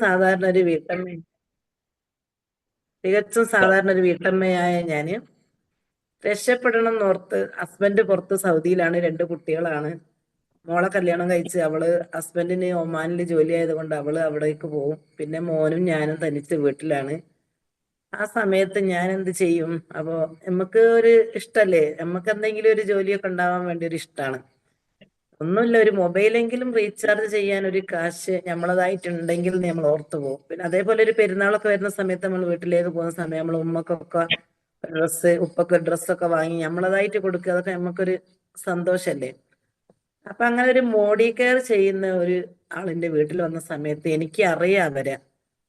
സാധാരണ ഒരു വീട്ടമ്മ തികച്ചും സാധാരണ ഒരു വീട്ടമ്മയായ ഞാന് രക്ഷപ്പെടണം എന്നോർത്ത് ഹസ്ബൻഡ് പുറത്ത് സൗദിയിലാണ്, രണ്ട് കുട്ടികളാണ്. മോളെ കല്യാണം കഴിച്ച് അവള് ഹസ്ബൻഡിന് ഒമാനിൽ ജോലി ആയതുകൊണ്ട് അവള് അവിടേക്ക് പോകും. പിന്നെ മോനും ഞാനും തനിച്ച് വീട്ടിലാണ്. ആ സമയത്ത് ഞാൻ എന്ത് ചെയ്യും? അപ്പോ നമുക്ക് ഒരു ഇഷ്ടല്ലേ, നമുക്ക് എന്തെങ്കിലും ഒരു ജോലിയൊക്കെ ഉണ്ടാവാൻ വേണ്ടി ഒരു ഇഷ്ടമാണ്. ഒന്നുമില്ല, ഒരു മൊബൈലെങ്കിലും റീചാർജ് ചെയ്യാൻ ഒരു കാശ് നമ്മളതായിട്ടുണ്ടെങ്കിൽ നമ്മൾ ഓർത്തു പോകും. പിന്നെ അതേപോലെ ഒരു പെരുന്നാളൊക്കെ വരുന്ന സമയത്ത് നമ്മൾ വീട്ടിലേക്ക് പോകുന്ന സമയം നമ്മൾ ഉമ്മക്കൊക്കെ ഉപ്പൊക്കെ ഡ്രസ്സൊക്കെ വാങ്ങി നമ്മളതായിട്ട് കൊടുക്കുക, അതൊക്കെ നമുക്കൊരു സന്തോഷല്ലേ. അപ്പൊ അങ്ങനെ ഒരു മോഡി കെയർ ചെയ്യുന്ന ഒരു ആളിന്റെ വീട്ടിൽ വന്ന സമയത്ത് എനിക്ക് അറിയാം അവരെ.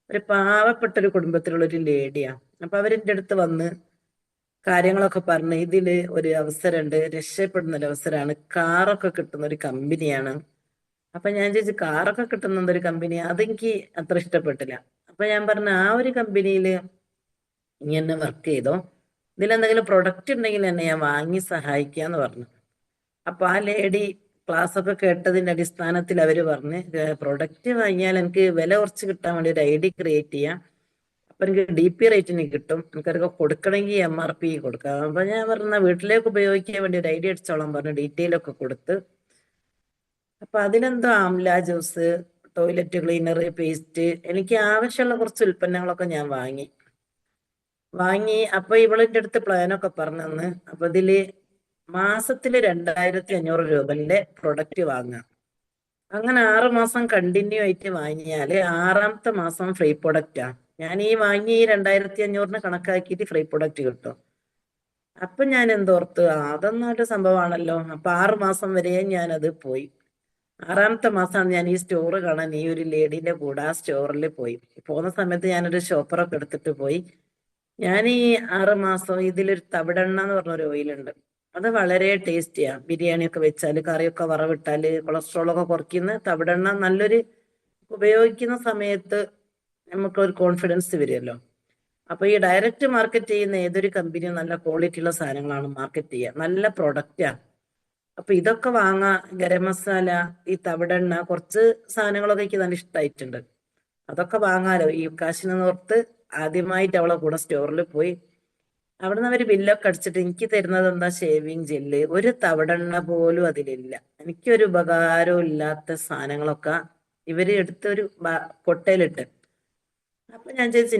ഒരു പാവപ്പെട്ട ഒരു കുടുംബത്തിലുള്ള ഒരു ലേഡിയാ. അപ്പൊ അവരെന്റെ അടുത്ത് വന്ന് കാര്യങ്ങളൊക്കെ പറഞ്ഞ് ഇതില് ഒരു അവസരമുണ്ട്, രക്ഷപ്പെടുന്ന ഒരു അവസരമാണ്, കാറൊക്കെ കിട്ടുന്ന ഒരു കമ്പനിയാണ്. അപ്പൊ ഞാൻ ചോദിച്ചു കാറൊക്കെ കിട്ടുന്ന ഒരു കമ്പനി, അതെനിക്ക് അത്ര ഇഷ്ടപ്പെട്ടില്ല. അപ്പൊ ഞാൻ പറഞ്ഞ ആ ഒരു കമ്പനിയിൽ ഇങ്ങനെ വർക്ക് ചെയ്തോ, ഇതിലെന്തെങ്കിലും പ്രൊഡക്റ്റ് ഉണ്ടെങ്കിൽ എന്നെ ഞാൻ വാങ്ങി സഹായിക്കാന്ന് പറഞ്ഞു. അപ്പൊ ആ ലേഡി ക്ലാസ് ഒക്കെ കേട്ടതിന്റെ അടിസ്ഥാനത്തിൽ അവര് പറഞ്ഞ് പ്രൊഡക്റ്റ് വാങ്ങിയാൽ എനിക്ക് വില കുറച്ച് കിട്ടാൻ വേണ്ടി ഒരു ഐഡി ക്രിയേറ്റ് ചെയ്യാം. അപ്പൊ എനിക്ക് DP റേറ്റിന് കിട്ടും, എനിക്കതൊക്കെ കൊടുക്കണമെങ്കിൽ MRP കൊടുക്കാം. അപ്പൊ ഞാൻ പറഞ്ഞ വീട്ടിലേക്ക് ഉപയോഗിക്കാൻ വേണ്ടി ഒരു ഐഡി അടിച്ചോളാൻ പറഞ്ഞു, ഡീറ്റെയിൽ ഒക്കെ കൊടുത്ത്. അപ്പൊ അതിലെന്തോ amla juice, toilet cleaner, paste, എനിക്ക് ആവശ്യമുള്ള കുറച്ച് ഉൽപ്പന്നങ്ങളൊക്കെ ഞാൻ വാങ്ങി. അപ്പൊ ഇവളിന്റെ അടുത്ത് പ്ലാനൊക്കെ പറഞ്ഞു. അപ്പൊ ഇതില് മാസത്തില് 2500 രൂപന്റെ പ്രൊഡക്റ്റ് വാങ്ങാം. അങ്ങനെ 6 മാസം കണ്ടിന്യൂ ആയിട്ട് വാങ്ങിയാല് 6ാമത്തെ മാസം ഫ്രീ പ്രൊഡക്റ്റാ. ഞാൻ ഈ വാങ്ങി ഈ 2500 കണക്കാക്കിയിട്ട് ഫ്രീ പ്രൊഡക്റ്റ് കിട്ടും. അപ്പൊ ഞാൻ എന്തോർത്ത്, അതൊന്നും ഒരു സംഭവമാണല്ലോ. അപ്പൊ 6 മാസം വരെ ഞാനത് പോയി. 6ാമത്തെ മാസമാണ് ഞാൻ ഈ സ്റ്റോർ കാണാൻ ഈ ഒരു ലേഡീന്റെ കൂടെ ആ സ്റ്റോറിൽ പോയി. പോകുന്ന സമയത്ത് ഞാനൊരു ഷോപ്പറൊക്കെ എടുത്തിട്ട് പോയി. ഞാൻ ഈ 6 മാസം ഇതിലൊരു തവിടെണ്ണ എന്ന് പറഞ്ഞൊരു ഓയിലുണ്ട്, അത് വളരെ ടേസ്റ്റിയാ. ബിരിയാണി ഒക്കെ വെച്ചാല്, കറിയൊക്കെ വറവിട്ടാല് കൊളസ്ട്രോൾ ഒക്കെ കുറയ്ക്കുന്ന തവിടെണ്ണ നല്ലൊരു, ഉപയോഗിക്കുന്ന സമയത്ത് നമുക്കൊരു കോൺഫിഡൻസ് വരുമല്ലോ. അപ്പൊ ഈ ഡയറക്റ്റ് മാർക്കറ്റ് ചെയ്യുന്ന ഏതൊരു കമ്പനിയും നല്ല ക്വാളിറ്റി ഉള്ള സാധനങ്ങളാണ് മാർക്കറ്റ് ചെയ്യുക, നല്ല പ്രൊഡക്റ്റാ. അപ്പൊ ഇതൊക്കെ വാങ്ങാ, ഗരം മസാല, ഈ തവിടെണ്ണ, കുറച്ച് സാധനങ്ങളൊക്കെ എനിക്ക് നല്ല ഇഷ്ടമായിട്ടുണ്ട്. അതൊക്കെ വാങ്ങാലോ ഈ കാശിന് ഓർത്ത് ആദ്യമായിട്ട് അവളെ കൂടെ സ്റ്റോറിൽ പോയി. അവിടുന്ന് അവര് ബില്ലൊക്കെ അടിച്ചിട്ട് എനിക്ക് തരുന്നത് എന്താ, ഷേവിങ് ജെല്ല്, ഒരു തവിടെണ്ണ പോലും അതിലില്ല. എനിക്കൊരു ഉപകാരവും ഇല്ലാത്ത സാധനങ്ങളൊക്കെ ഇവര് എടുത്തൊരു പൊട്ടയിലിട്ട്. അപ്പൊ ഞാൻ ചോദിച്ചു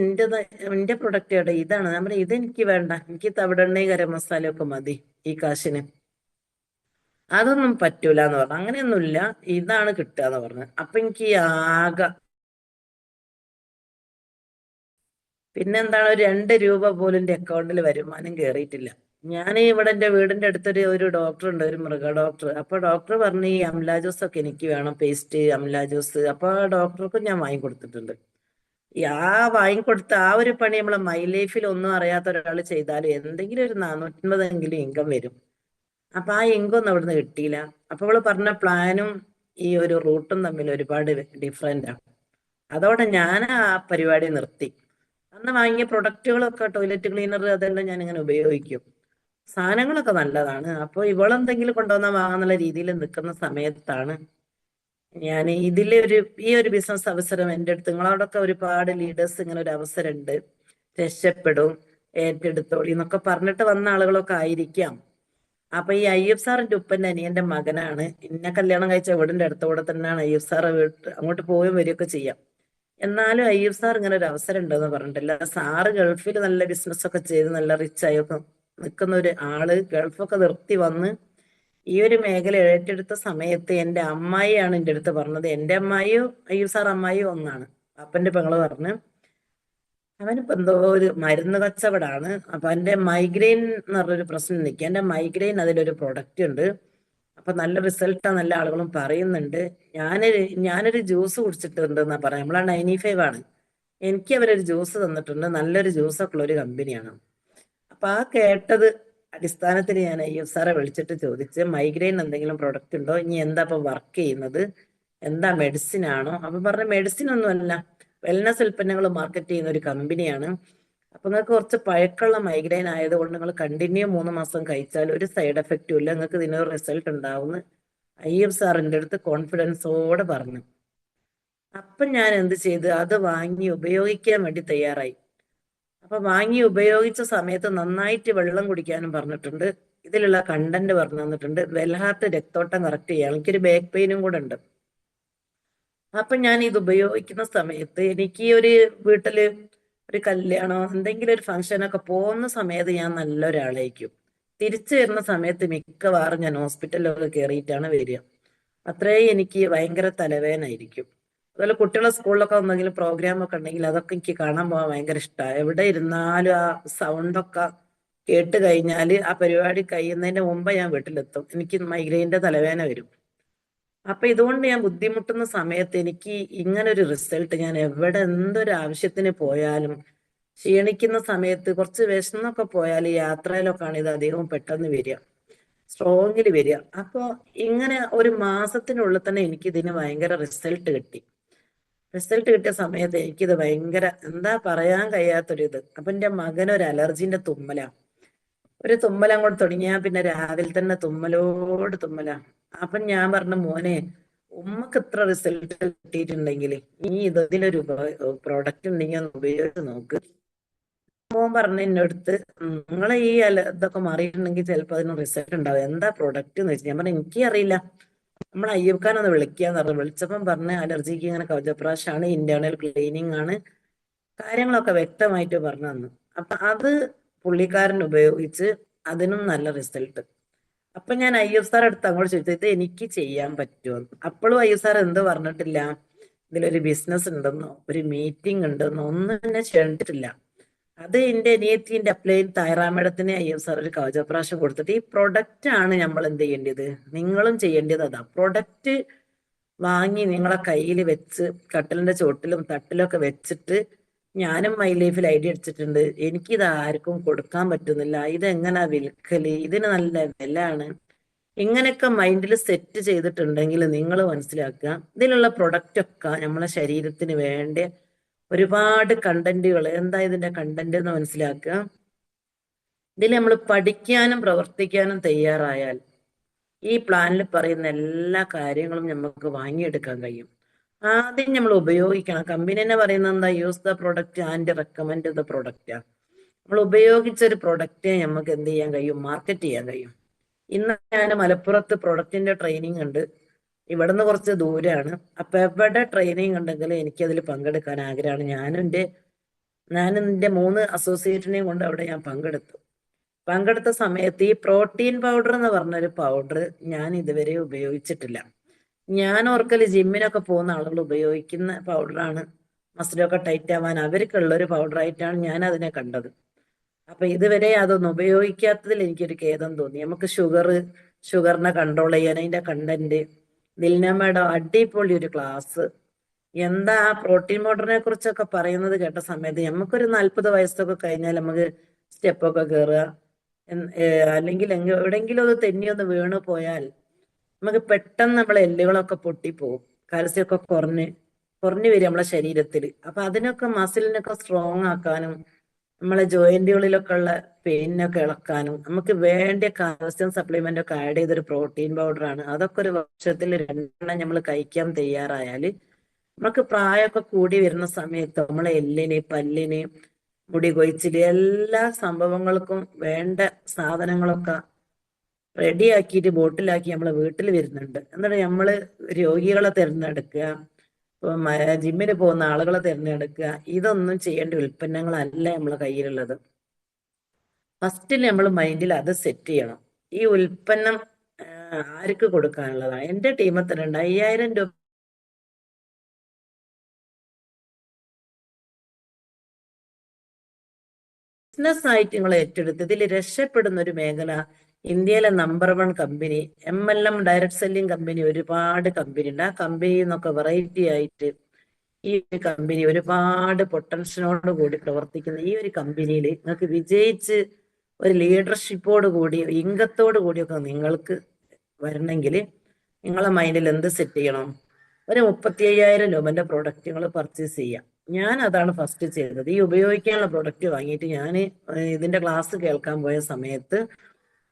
എന്റെ പ്രൊഡക്റ്റ് എവിടെ, ഇതാണ് നമ്മുടെ, ഇതെനിക്ക് വേണ്ട, എനിക്ക് തവിടെണ്ണയും ഗരം മസാലയും ഒക്കെ മതി ഈ കാശിന്. അതൊന്നും പറ്റൂല എന്ന് പറഞ്ഞു. അങ്ങനെയൊന്നുമില്ല, ഇതാണ് കിട്ടുക എന്ന് പറഞ്ഞു. അപ്പൊ എനിക്ക് ആകെ, പിന്നെന്താണ്, ഒരു 2 രൂപ പോലും എന്റെ അക്കൗണ്ടിൽ വരുമാനം കയറിയിട്ടില്ല. ഞാൻ ഇവിടെ എന്റെ വീടിന്റെ അടുത്തൊരു ഡോക്ടർ ഉണ്ട്, ഒരു മൃഗ ഡോക്ടർ. അപ്പൊ ഡോക്ടർ പറഞ്ഞു ഈ അംല ജ്യൂസ് ഒക്കെ എനിക്ക് വേണം, പേസ്റ്റ്, അംല ജ്യൂസ്. അപ്പൊ ആ ഡോക്ടർക്ക് ഞാൻ വാങ്ങിക്കൊടുത്തിട്ടുണ്ട്. ഈ വാങ്ങിക്കൊടുത്ത ആ ഒരു പണി നമ്മളെ മൈ ലൈഫിൽ ഒന്നും അറിയാത്ത ഒരാൾ ചെയ്താലും എന്തെങ്കിലും ഒരു 450 ഇൻകം വരും. അപ്പൊ ആ ഇൻകം ഒന്നും അവിടുന്ന് കിട്ടിയില്ല. അപ്പൊ അവള് പറഞ്ഞ പ്ലാനും ഈ ഒരു റൂട്ടും തമ്മിൽ ഒരുപാട് ഡിഫറെന്റ് ആണ്. അതോടെ ഞാൻ ആ പരിപാടി നിർത്തി. അന്ന് വാങ്ങിയ പ്രൊഡക്റ്റുകളൊക്കെ, ടോയ്ലറ്റ് ക്ലീനർ, അതെല്ലാം ഞാൻ ഇങ്ങനെ ഉപയോഗിക്കും. സാധനങ്ങളൊക്കെ നല്ലതാണ്. അപ്പൊ ഇവളെന്തെങ്കിലും കൊണ്ടുവന്നാൽ വാങ്ങാന്നുള്ള രീതിയിൽ നിൽക്കുന്ന സമയത്താണ് ഞാൻ ഈ ഒരു ബിസിനസ് അവസരം എൻ്റെ അടുത്ത്, നിങ്ങളോടൊക്കെ ഒരുപാട് ലീഡേഴ്സ് ഇങ്ങനെ ഒരു അവസരം ഉണ്ട്, രക്ഷപ്പെടും, ഏറ്റെടുത്തോളി എന്നൊക്കെ പറഞ്ഞിട്ട് വന്ന ആളുകളൊക്കെ ആയിരിക്കാം. അപ്പൊ ഈ അയ്യബ് സാറിന്റെ ഉപ്പന്റെ അനിയന്റെ മകനാണ്. എന്നെ കല്യാണം കഴിച്ച വീടിന്റെ അടുത്തോടെ തന്നെയാണ് അയ്യബ് സാറ്, അങ്ങോട്ട് പോവുകയും വരികയൊക്കെ ചെയ്യാം. എന്നാലും അയ്യബ് സാർ ഇങ്ങനെ ഒരു അവസരം ഉണ്ടെന്ന് പറഞ്ഞിട്ടില്ല. സാറ് ഗൾഫിൽ നല്ല ബിസിനസ് ഒക്കെ ചെയ്ത് നല്ല റിച്ച് ആയൊക്കെ നിൽക്കുന്ന ഒരു ആള് ഗൾഫൊക്കെ നിർത്തി വന്ന് ഈ ഒരു മേഖല ഏറ്റെടുത്ത സമയത്ത് എന്റെ അമ്മായിയാണ് എൻ്റെ അടുത്ത് പറഞ്ഞത്. എന്റെ അമ്മായിയോ അയ്യബ് സാർ അമ്മായിയോ ഒന്നാണ്. അപ്പന്റെ പെങ്ങള് പറഞ്ഞു അവനിപ്പോ എന്തോ ഒരു മരുന്ന് കച്ചവടാണ്. അപ്പൊ എന്റെ മൈഗ്രെയിൻ എന്ന് പറഞ്ഞൊരു പ്രശ്നം നിൽക്കുക, എന്റെ മൈഗ്രെയിൻ അതിലൊരു പ്രൊഡക്റ്റ് ഉണ്ട്. അപ്പൊ നല്ല റിസൾട്ടാ, നല്ല ആളുകളും പറയുന്നുണ്ട്. ഞാനൊരു ജ്യൂസ് കുടിച്ചിട്ടുണ്ട് എന്നാ പറയാം, നമ്മളാ 95 ആണ്. എനിക്ക് അവരൊരു ജ്യൂസ് തന്നിട്ടുണ്ട്, നല്ലൊരു ജ്യൂസൊക്കെ ഉള്ള ഒരു കമ്പനിയാണ്. അപ്പൊ ആ കേട്ടത് അടിസ്ഥാനത്തിൽ ഞാൻ അയ്യബ് സാറെ വിളിച്ചിട്ട് ചോദിച്ച് മൈഗ്രെയിൻ എന്തെങ്കിലും പ്രൊഡക്റ്റ് ഉണ്ടോ, ഇനി എന്താ ഇപ്പൊ വർക്ക് ചെയ്യുന്നത്, എന്താ മെഡിസിൻ ആണോ? അപ്പൊ പറഞ്ഞ മെഡിസിൻ ഒന്നും അല്ല, വെൽനസ് ഉൽപ്പന്നങ്ങൾ മാർക്കറ്റ് ചെയ്യുന്ന ഒരു കമ്പനിയാണ്. അപ്പൊ നിങ്ങൾക്ക് കുറച്ച് പഴക്കമുള്ള മൈഗ്രെയിൻ ആയതുകൊണ്ട് നിങ്ങൾ കണ്ടിന്യൂ 3 മാസം കഴിച്ചാൽ ഒരു സൈഡ് എഫക്റ്റും ഇല്ല, നിങ്ങൾക്ക് ഇതിനൊരു റിസൾട്ട് ഉണ്ടാവുമെന്ന് അയ്യബ് സാർ എൻ്റെ അടുത്ത് കോൺഫിഡൻസോടെ പറഞ്ഞു. അപ്പൊ ഞാൻ എന്ത് ചെയ്ത് അത് വാങ്ങി ഉപയോഗിക്കാൻ വേണ്ടി തയ്യാറായി. അപ്പൊ വാങ്ങി ഉപയോഗിച്ച സമയത്ത് നന്നായിട്ട് വെള്ളം കുടിക്കാനും പറഞ്ഞിട്ടുണ്ട്. ഇതിലുള്ള കണ്ടന്റ് പറഞ്ഞു തന്നിട്ടുണ്ട്. വല്ലാത്ത രക്തോട്ടം കറക്റ്റ് ചെയ്യാം. എനിക്കൊരു ബാക്ക് പെയിനും കൂടെ ഉണ്ട്. അപ്പൊ ഞാൻ ഇത് ഉപയോഗിക്കുന്ന സമയത്ത് എനിക്ക് ഒരു വീട്ടില് ഒരു കല്യാണോ എന്തെങ്കിലും ഒരു ഫംഗ്ഷനൊക്കെ പോകുന്ന സമയത്ത് ഞാൻ നല്ലൊരാളായിരിക്കും. തിരിച്ചു വരുന്ന സമയത്ത് മിക്കവാറും ഞാൻ ഹോസ്പിറ്റലിലൊക്കെ കയറിയിട്ടാണ് വരിക. അത്രയും എനിക്ക് ഭയങ്കര തലവേദനായിരിക്കും. അതുപോലെ കുട്ടികളെ സ്കൂളിലൊക്കെ എന്തെങ്കിലും പ്രോഗ്രാം ഒക്കെ ഉണ്ടെങ്കിൽ അതൊക്കെ എനിക്ക് കാണാൻ പോകാൻ ഭയങ്കര ഇഷ്ടമാണ്. എവിടെ ഇരുന്നാലും ആ സൗണ്ടൊക്കെ കേട്ട് കഴിഞ്ഞാൽ ആ പരിപാടി കഴിയുന്നതിന്റെ മുമ്പ് ഞാൻ വീട്ടിലെത്തും. എനിക്ക് മൈഗ്രെയിന്റെ തലവേദന വരും. അപ്പൊ ഇതുകൊണ്ട് ഞാൻ ബുദ്ധിമുട്ടുന്ന സമയത്ത് എനിക്ക് ഇങ്ങനെ ഒരു റിസൾട്ട്, ഞാൻ എവിടെ എന്തൊരു ആവശ്യത്തിന് പോയാലും ക്ഷീണിക്കുന്ന സമയത്ത് കുറച്ച് വിശന്നൊക്കെ പോയാൽ യാത്രയിലൊക്കെയാണ് ഇത് അധികവും പെട്ടെന്ന് വരിക, സ്ട്രോങ്ങിൽ വരിക. അപ്പൊ ഇങ്ങനെ ഒരു മാസത്തിനുള്ളിൽ തന്നെ എനിക്ക് ഇതിന് ഭയങ്കര റിസൾട്ട് കിട്ടി. റിസൾട്ട് കിട്ടിയ സമയത്ത് എനിക്കിത് ഭയങ്കര എന്താ പറയാൻ കഴിയാത്തൊരിത്. അപ്പൊ എന്റെ മകനൊരു അലർജിന്റെ തുമ്മല, ഒരു തുമ്മൽ അങ്ങോട്ട് തുടങ്ങിയാൽ പിന്നെ രാവിലെ തന്നെ തുമ്മലോട് തുമ്മല. അപ്പൊ ഞാൻ പറഞ്ഞു, മോനെ, ഉമ്മക്ക് ഇത്ര റിസൾട്ട് കിട്ടിയിട്ടുണ്ടെങ്കിൽ ഇനി ഇതിലൊരു പ്രോഡക്റ്റ് ഉണ്ടെങ്കിൽ ഒന്ന് ഉപയോഗിച്ച് നോക്ക്. മോൻ പറഞ്ഞു എന്നോടത്ത്, നിങ്ങളെ ഈ ഇതൊക്കെ മാറിയിട്ടുണ്ടെങ്കിൽ ചിലപ്പോൾ അതിന് റിസൾട്ട് ഉണ്ടാവും, എന്താ പ്രൊഡക്റ്റ് എന്ന് വെച്ചാൽ. ഞാൻ പറഞ്ഞു എനിക്കറിയില്ല, നമ്മൾ അയ്യൂബ്ഖാനൊന്ന് വിളിക്കാന്ന് പറഞ്ഞു. വിളിച്ചപ്പം പറഞ്ഞ അലർജിക്ക് ഇങ്ങനെ കവചപ്രാശാണ്, ഇന്റേണൽ ക്ലീനിങ് ആണ്, കാര്യങ്ങളൊക്കെ വ്യക്തമായിട്ട് പറഞ്ഞു തന്നു. അപ്പൊ അത് പുള്ളിക്കാരൻ ഉപയോഗിച്ച് അതിനും നല്ല റിസൾട്ട്. അപ്പൊ ഞാൻ അയ്യൂബ് സാർ അടുത്ത് അങ്ങോട്ട് ചോദിച്ചു, ഇത് എനിക്ക് ചെയ്യാൻ പറ്റുമോ? അപ്പോഴും അയ്യൂബ് സാർ എന്ത് പറഞ്ഞിട്ടില്ല, ഇതിലൊരു ബിസിനസ് ഉണ്ടെന്നോ ഒരു മീറ്റിംഗ് ഉണ്ടെന്നോ ഒന്നും എന്നെ ക്ഷണിച്ചിട്ടില്ല. അത് എന്റെ അനിയത്തിന്റെ അപ്ലൈൻ തായറാമേടത്തിന് അയ്യൂബ് സാർ ഒരു കവചപ്രാശം കൊടുത്തിട്ട്, ഈ പ്രൊഡക്റ്റ് ആണ് നമ്മൾ എന്ത് ചെയ്യേണ്ടത്, നിങ്ങളും ചെയ്യേണ്ടത് അതാ. പ്രൊഡക്റ്റ് വാങ്ങി നിങ്ങളെ കയ്യിൽ വെച്ച് കട്ടിലിന്റെ ചോട്ടിലും തട്ടിലൊക്കെ വെച്ചിട്ട്, ഞാനും മൈ ലൈഫിൽ ഐഡിയ അടിച്ചിട്ടുണ്ട്, എനിക്കിത് ആർക്കും കൊടുക്കാൻ പറ്റുന്നില്ല, ഇതെങ്ങനാ വിൽക്കല്, ഇതിന് നല്ല വില ആണ്, ഇങ്ങനെയൊക്കെ മൈൻഡിൽ സെറ്റ് ചെയ്തിട്ടുണ്ടെങ്കിൽ നിങ്ങൾ മനസ്സിലാക്കുക, ഇതിലുള്ള പ്രൊഡക്റ്റ് ഒക്കെ നമ്മളെ ശരീരത്തിന് വേണ്ട ഒരുപാട് കണ്ടന്റുകൾ, എന്താ ഇതിന്റെ കണ്ടന്റ് എന്ന് മനസ്സിലാക്കുക. ഇതിൽ നമ്മൾ പഠിക്കാനും പ്രവർത്തിക്കാനും തയ്യാറായാൽ ഈ പ്ലാനിൽ പറയുന്ന എല്ലാ കാര്യങ്ങളും നമുക്ക് വാങ്ങിയെടുക്കാൻ കഴിയും. ആദ്യം നമ്മൾ ഉപയോഗിക്കണം. കമ്പനി തന്നെ പറയുന്നത് എന്താ, use the product and recommend the product. നമ്മൾ ഉപയോഗിച്ച ഒരു പ്രൊഡക്റ്റ് നമുക്ക് എന്ത് ചെയ്യാൻ കഴിയും, മാർക്കറ്റ് ചെയ്യാൻ കഴിയും. ഇന്ന് ഞാൻ മലപ്പുറത്ത് പ്രൊഡക്റ്റിന്റെ ട്രെയിനിങ് ഉണ്ട്, ഇവിടുന്ന് കുറച്ച് ദൂരാണ്. അപ്പൊ എവിടെ ട്രെയിനിങ് ഉണ്ടെങ്കിൽ എനിക്കതിൽ പങ്കെടുക്കാൻ ആഗ്രഹമാണ്. ഞാനും എന്റെ 3 അസോസിയേറ്റിനെയും കൊണ്ട് അവിടെ ഞാൻ പങ്കെടുത്ത സമയത്ത് ഈ പ്രോട്ടീൻ പൗഡർ എന്ന് പറഞ്ഞൊരു പൗഡർ ഞാൻ ഇതുവരെ ഉപയോഗിച്ചിട്ടില്ല. ഞാൻ ഓർക്കല് ജിമ്മിനൊക്കെ പോകുന്ന ആളുകൾ ഉപയോഗിക്കുന്ന പൗഡറാണ്, മസിലൊക്കെ ടൈറ്റ് ആവാൻ അവർക്കുള്ള ഒരു പൗഡറായിട്ടാണ് ഞാൻ അതിനെ കണ്ടത്. അപ്പൊ ഇതുവരെ അതൊന്നും ഉപയോഗിക്കാത്തതിൽ എനിക്കൊരു ഖേദം തോന്നി. നമുക്ക് ഷുഗറിനെ കൺട്രോൾ ചെയ്യാൻ അതിന്റെ കണ്ടന്റ്, ദിൽനമ്മയുടെ അടിപൊളി ഒരു ക്ലാസ്. എന്താ ആ പ്രോട്ടീൻ പൗഡറിനെ കുറിച്ചൊക്കെ പറയുന്നത് കേട്ട സമയത്ത് നമുക്കൊരു 40 വയസ്സൊക്കെ കഴിഞ്ഞാൽ നമുക്ക് സ്റ്റെപ്പൊക്കെ കയറുക, അല്ലെങ്കിൽ എവിടെയെങ്കിലും അത് തെന്നി ഒന്ന് വീണ് പോയാൽ നമുക്ക് പെട്ടെന്ന് നമ്മളെ എല്ലുകളൊക്കെ പൊട്ടിപ്പോവും, കാൽസ്യമൊക്കെ കുറഞ്ഞു വരും നമ്മളെ ശരീരത്തിൽ. അപ്പൊ അതിനൊക്കെ മസിലിനൊക്കെ സ്ട്രോങ് ആക്കാനും നമ്മളെ ജോയിന്റുകളിലൊക്കെ ഉള്ള പെയിനൊക്കെ ഇളക്കാനും നമുക്ക് വേണ്ട കാൽസ്യം സപ്ലിമെന്റ് ഒക്കെ ആഡ് ചെയ്തൊരു പ്രോട്ടീൻ പൗഡറാണ്. അതൊക്കെ ഒരു വർഷത്തിൽ 2 എണ്ണം നമ്മൾ കഴിക്കാൻ തയ്യാറായാല് നമുക്ക് പ്രായമൊക്കെ കൂടി വരുന്ന സമയത്ത് നമ്മളെ എല്ലിന്, പല്ലിന്, മുടി കൊഴിച്ചില്, എല്ലാ സംഭവങ്ങൾക്കും വേണ്ട സാധനങ്ങളൊക്കെ റെഡിയാക്കിയിട്ട് ബോട്ടിലാക്കി നമ്മളെ വീട്ടിൽ വരുന്നുണ്ട്. എന്നിട്ട് നമ്മള് രോഗികളെ തിരഞ്ഞെടുക്കുക, ഇപ്പം ജിമ്മിന് പോകുന്ന ആളുകളെ തിരഞ്ഞെടുക്കുക, ഇതൊന്നും ചെയ്യേണ്ട ഉൽപ്പന്നങ്ങളല്ല നമ്മളെ കയ്യിലുള്ളത്. ഫസ്റ്റിൽ നമ്മൾ മൈൻഡിൽ അത് സെറ്റ് ചെയ്യണം. ഈ ഉൽപ്പന്നം ആർക്ക് കൊടുക്കാനുള്ളതാണ്. എന്റെ ടീമിൽ തന്നെ ഉണ്ട് 5000 രൂപ ബിസിനസ് ആയിട്ട് നിങ്ങൾ ഏറ്റെടുത്ത് ഇതിൽ രക്ഷപ്പെടുന്ന ഒരു മേഖല. ഇന്ത്യയിലെ number 1 company MLM direct selling company, ഒരുപാട് കമ്പനി ഉണ്ട്. ആ കമ്പനിയിൽ നിന്നൊക്കെ വെറൈറ്റി ആയിട്ട് ഈ ഒരു കമ്പനി ഒരുപാട് പൊട്ടൻഷ്യനോട് കൂടി പ്രവർത്തിക്കുന്ന ഈ ഒരു കമ്പനിയിൽ നിങ്ങൾക്ക് വിജയിച്ച് ഒരു ലീഡർഷിപ്പോട് കൂടി ഇംഗത്തോട് കൂടിയൊക്കെ നിങ്ങൾക്ക് വരണമെങ്കിൽ നിങ്ങളെ മൈൻഡിൽ എന്ത് സെറ്റ് ചെയ്യണം, ഒരു 35,000 രൂപന്റെ പ്രൊഡക്റ്റുകൾ പർച്ചേസ് ചെയ്യാം. ഞാൻ അതാണ് ഫസ്റ്റ് ചെയ്തത്. ഈ ഉപയോഗിക്കാനുള്ള പ്രൊഡക്റ്റ് വാങ്ങിയിട്ട് ഞാൻ ഇതിന്റെ ക്ലാസ് കേൾക്കാൻ പോയ സമയത്ത്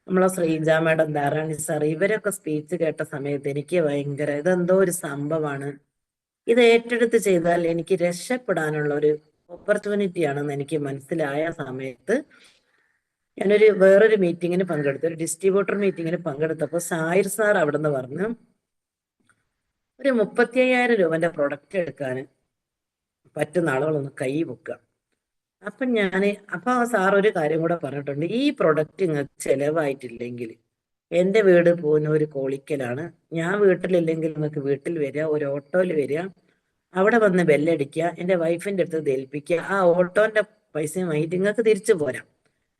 നമ്മളെ ശ്രീജ മാഡം, ധാരാണി സാർ, ഇവരൊക്കെ സ്പീച്ച് കേട്ട സമയത്ത് എനിക്ക് ഭയങ്കര ഇതെന്തോ ഒരു സംഭവമാണ്, ഇത് ഏറ്റെടുത്ത് ചെയ്താൽ എനിക്ക് രക്ഷപ്പെടാനുള്ള ഒരു ഓപ്പർച്യൂണിറ്റി ആണെന്ന് എനിക്ക് മനസ്സിലായ സമയത്ത് ഞാനൊരു വേറൊരു മീറ്റിങ്ങിന് പങ്കെടുത്തു, ഒരു ഡിസ്ട്രിബ്യൂട്ടർ മീറ്റിങ്ങിന് പങ്കെടുത്തപ്പോൾ സായിർ സാർ അവിടെ നിന്ന് പറഞ്ഞു, ഒരു 35,000 രൂപന്റെ പ്രൊഡക്റ്റ് എടുക്കാൻ പറ്റുന്ന ആളുകളൊന്ന് കൈ പൊക്കുക. അപ്പൊ സാർ ഒരു കാര്യം കൂടെ പറഞ്ഞിട്ടുണ്ട്, ഈ പ്രൊഡക്റ്റ് നിങ്ങൾക്ക് ചെലവായിട്ടില്ലെങ്കിൽ എന്റെ വീട് പൂനൂര് കോളിക്കലാണ്, ഞാൻ വീട്ടിലില്ലെങ്കിൽ നിങ്ങൾക്ക് വീട്ടിൽ വരിക, ഒരു ഓട്ടോയിൽ വരിക, അവിടെ വന്ന് ബെല്ലടിക്കുക, എന്റെ വൈഫിന്റെ അടുത്ത് ഏൽപ്പിക്കുക, ആ ഓട്ടോന്റെ പൈസയുമായിട്ട് നിങ്ങൾക്ക് തിരിച്ചു പോരാം.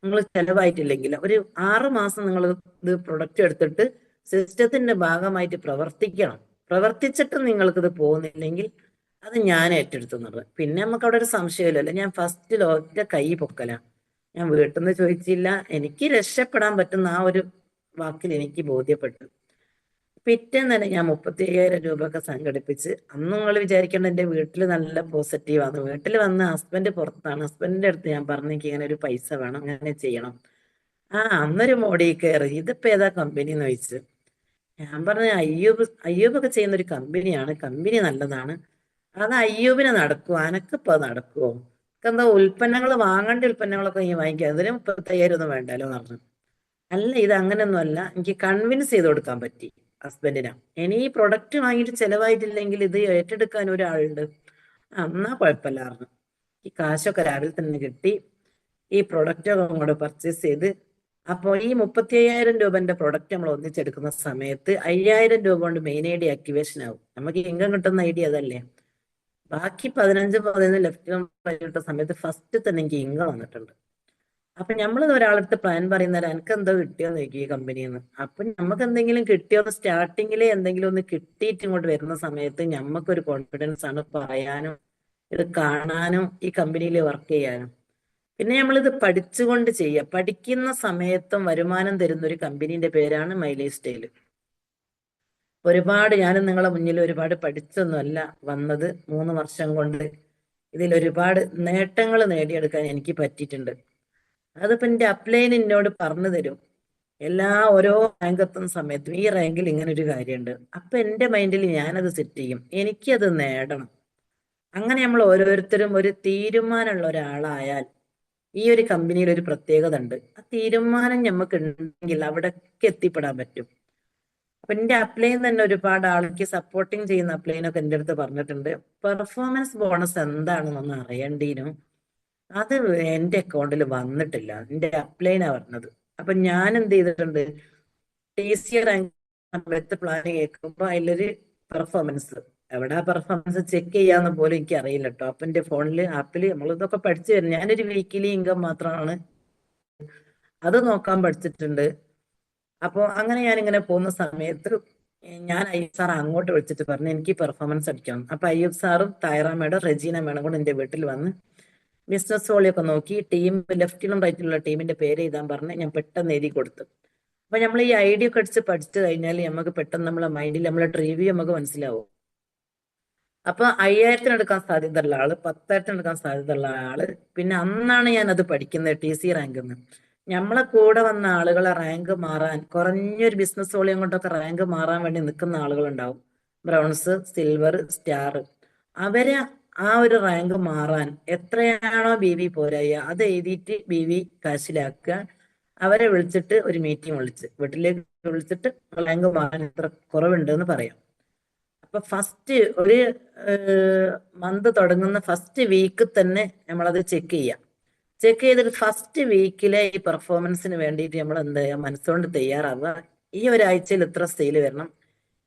നിങ്ങൾ ചെലവായിട്ടില്ലെങ്കിൽ ഒരു 6 മാസം നിങ്ങൾ ഇത് പ്രൊഡക്റ്റ് എടുത്തിട്ട് സിസ്റ്റത്തിന്റെ ഭാഗമായിട്ട് പ്രവർത്തിക്കണം. പ്രവർത്തിച്ചിട്ട് നിങ്ങൾക്കിത് പോകുന്നില്ലെങ്കിൽ അത് ഞാൻ ഏറ്റെടുത്തുന്നത്. പിന്നെ നമുക്ക് അവിടെ ഒരു സംശയമില്ലല്ലോ. ഞാൻ ഫസ്റ്റിൽ ഒറ്റ കൈ പൊക്കലാണ്. ഞാൻ വീട്ടിൽ നിന്ന് ചോദിച്ചില്ല, എനിക്ക് രക്ഷപ്പെടാൻ പറ്റുന്ന ആ ഒരു വാക്കിൽ എനിക്ക് ബോധ്യപ്പെട്ടു. പിറ്റേന്ന് തന്നെ ഞാൻ 35,000 രൂപയൊക്കെ സംഘടിപ്പിച്ച്, അന്ന് നിങ്ങൾ വിചാരിക്കേണ്ട എന്റെ വീട്ടിൽ നല്ല പോസിറ്റീവാണ്. വീട്ടിൽ വന്ന് ഹസ്ബൻഡ് പുറത്താണ്, ഹസ്ബൻഡിന്റെ അടുത്ത് ഞാൻ പറഞ്ഞേക്ക് ഇങ്ങനെ ഒരു പൈസ വേണം, അങ്ങനെ ചെയ്യണം. അന്നൊരു മോഡി കയറി, ഇതിപ്പോ ഏതാ കമ്പനി എന്ന് ചോദിച്ചു. ഞാൻ പറഞ്ഞ അയ്യൂബൊക്കെ ചെയ്യുന്ന ഒരു കമ്പനിയാണ്, കമ്പനി നല്ലതാണ്, അത് അയ്യൂബിന് നടക്കുവോ, അനക്കിപ്പോ നടക്കുവോ, എന്താ ഉൽപ്പന്നങ്ങൾ വാങ്ങേണ്ട ഉൽപ്പന്നങ്ങളൊക്കെ ഈ വാങ്ങിക്കുക, അതിന് 35,000 ഒന്നും വേണ്ടല്ലോ എന്ന് പറഞ്ഞു. അല്ല, ഇത് അങ്ങനെയൊന്നും അല്ല, എനിക്ക് കൺവിൻസ് ചെയ്ത് കൊടുക്കാൻ പറ്റി ഹസ്ബൻഡിനാ. ഇനി ഈ പ്രൊഡക്റ്റ് വാങ്ങിയിട്ട് ചെലവായിട്ടില്ലെങ്കിൽ ഇത് ഏറ്റെടുക്കാൻ ഒരാളുണ്ട്, എന്നാ കുഴപ്പമില്ല പറഞ്ഞു. ഈ കാശൊക്കെ രാവിലെ തന്നെ കിട്ടി, ഈ പ്രൊഡക്റ്റ് അങ്ങോട്ട് പർച്ചേസ് ചെയ്ത്. അപ്പോൾ ഈ 35,000 രൂപന്റെ പ്രൊഡക്റ്റ് നമ്മൾ ഒന്നിച്ചെടുക്കുന്ന സമയത്ത് 5,000 രൂപ കൊണ്ട് മെയിൻ ഐഡി ആക്ടിവേഷൻ ആവും. നമുക്ക് ഇൻകം കിട്ടുന്ന ഐഡിയ അതല്ലേ. ബാക്കി 15 ലെഫ്റ്റ് കിട്ടുന്ന സമയത്ത് ഫസ്റ്റ് തന്നെ എനിക്ക് ഇൻകം വന്നിട്ടുണ്ട്. അപ്പൊ നമ്മളിത് ഒരാളടുത്ത് പ്ലാൻ പറയുന്നേരം എനിക്ക് എന്തോ കിട്ടിയോന്ന് ചോദിക്കും ഈ കമ്പനിയിൽ നിന്ന്. അപ്പൊ നമുക്ക് എന്തെങ്കിലും കിട്ടിയോന്ന് സ്റ്റാർട്ടിങ്ങിലെ എന്തെങ്കിലും ഒന്ന് കിട്ടിയിട്ട് ഇങ്ങോട്ട് വരുന്ന സമയത്ത് നമുക്കൊരു കോൺഫിഡൻസ് ആണ് പറയാനും ഇത് കാണാനും ഈ കമ്പനിയിൽ വർക്ക് ചെയ്യാനും. പിന്നെ നമ്മളിത് പഠിച്ചുകൊണ്ട് ചെയ്യുക. പഠിക്കുന്ന സമയത്തും വരുമാനം തരുന്ന ഒരു കമ്പനീന്റെ പേരാണ് മൈലേജ് സ്റ്റൈൽ. ഞാനും നിങ്ങളെ മുന്നിൽ ഒരുപാട് പഠിച്ചൊന്നുമല്ല വന്നത്. 3 വർഷം കൊണ്ട് ഇതിൽ ഒരുപാട് നേട്ടങ്ങൾ നേടിയെടുക്കാൻ എനിക്ക് പറ്റിയിട്ടുണ്ട്. അതിപ്പോ എന്റെ അപ്ലൈൻ എന്നോട് പറഞ്ഞു തരും, ഓരോ റാങ്ക് എത്തുന്ന സമയത്തും ഈ റാങ്കിൽ ഇങ്ങനെ ഒരു കാര്യമുണ്ട്. അപ്പൊ എന്റെ മൈൻഡിൽ ഞാനത് സെറ്റ് ചെയ്യും, എനിക്കത് നേടണം. അങ്ങനെ നമ്മൾ ഓരോരുത്തരും ഒരു തീരുമാനമുള്ള ഒരാളായാൽ ഈ ഒരു കമ്പനിയിൽ ഒരു പ്രത്യേകത ഉണ്ട്. ആ തീരുമാനം നമുക്ക് ഉണ്ടെങ്കിൽ അവിടേക്ക് എത്തിപ്പെടാൻ പറ്റും. അപ്പൊ എന്റെ അപ്ലൈൻ തന്നെ ഒരുപാട് ആൾക്ക് സപ്പോർട്ടിങ് ചെയ്യുന്ന അപ്ലൈനൊക്കെ എന്റെ അടുത്ത് പറഞ്ഞിട്ടുണ്ട്, പെർഫോമൻസ് ബോണസ് എന്താണെന്നൊന്ന് അറിയണ്ടീനും, അത് എന്റെ അക്കൗണ്ടിൽ വന്നിട്ടില്ല, എന്റെ അപ്ലൈനാ പറഞ്ഞത്. അപ്പൊ ഞാൻ എന്ത് ചെയ്തിട്ടുണ്ട്, TC റാങ്ക് സമയത്ത് പ്ലാൻ കേൾക്കുമ്പോ അതിലൊരു പെർഫോമൻസ്, എവിടെ പെർഫോമൻസ് ചെക്ക് ചെയ്യാന്ന് പോലും എനിക്ക് അറിയില്ല കേട്ടോ. അപ്പൊ എന്റെ ഫോണില് ആപ്പില് നമ്മളിതൊക്കെ പഠിച്ചു വരും. ഞാനൊരു വീക്കിലി ഇൻകം മാത്രമാണ് അത് നോക്കാൻ പഠിച്ചിട്ടുണ്ട്. അപ്പൊ അങ്ങനെ ഞാനിങ്ങനെ പോകുന്ന സമയത്ത് ഞാൻ അയ്യൂബ് സാർ അങ്ങോട്ട് വിളിച്ചിട്ട് പറഞ്ഞു എനിക്ക് പെർഫോമൻസ് അടിക്കണം. അപ്പൊ അയ്യൂബ് സാറും തായറ മേഡം റെജീന മേഡം കൂടെ എന്റെ വീട്ടിൽ വന്ന് ബിസിനസ് വോളിയൊക്കെ നോക്കി ടീം ലെഫ്റ്റിലും റൈറ്റിലുള്ള ടീമിന്റെ പേര് എഴുതാൻ പറഞ്ഞ് ഞാൻ പെട്ടെന്ന് എഴുതി കൊടുത്തു. അപ്പൊ നമ്മൾ ഈ ഐഡിയ ഒക്കെ അടിച്ച് പഠിച്ചു കഴിഞ്ഞാൽ നമുക്ക് പെട്ടെന്ന് നമ്മളെ മൈൻഡിൽ നമ്മളെ റിവ്യൂ നമുക്ക് മനസ്സിലാവും. അപ്പൊ 5,000 എടുക്കാൻ സാധ്യതയുള്ള ആള്, 10,000 എടുക്കാൻ സാധ്യതയുള്ള ആള്. പിന്നെ അന്നാണ് ഞാൻ അത് പഠിക്കുന്നത്, TC റാങ്ക് എന്ന്. നമ്മളെ കൂടെ വന്ന ആളുകളെ റാങ്ക് മാറാൻ, കുറഞ്ഞൊരു ബിസിനസ് വോളിയം കൊണ്ടൊക്കെ റാങ്ക് മാറാൻ വേണ്ടി നിൽക്കുന്ന ആളുകളുണ്ടാവും, ബ്രൗൺസ്, സിൽവർ, സ്റ്റാർ. അവരെ ആ ഒരു റാങ്ക് മാറാൻ എത്രയാണോ BV പോരായ അത് എഴുതിയിട്ട് BV കാശിലാക്കുക. അവരെ വിളിച്ചിട്ട് ഒരു മീറ്റിംഗ് വീട്ടിലേക്ക് വിളിച്ചിട്ട് റാങ്ക് മാറാൻ എത്ര കുറവുണ്ട് എന്ന് പറയാം. അപ്പൊ ഫസ്റ്റ് ഒരു മന്ത് തുടങ്ങുന്ന ഫസ്റ്റ് വീക്ക് തന്നെ നമ്മളത് ചെക്ക് ചെയ്യാം. ചെക്ക് ചെയ്തിട്ട് ഫസ്റ്റ് വീക്കിലെ ഈ പെർഫോമൻസിന് വേണ്ടിയിട്ട് നമ്മൾ എന്ത് ചെയ്യാം, മനസ്സുകൊണ്ട് തയ്യാറാവുക. ഈ ഒരാഴ്ചയിൽ ഇത്ര സെയിൽ വരണം,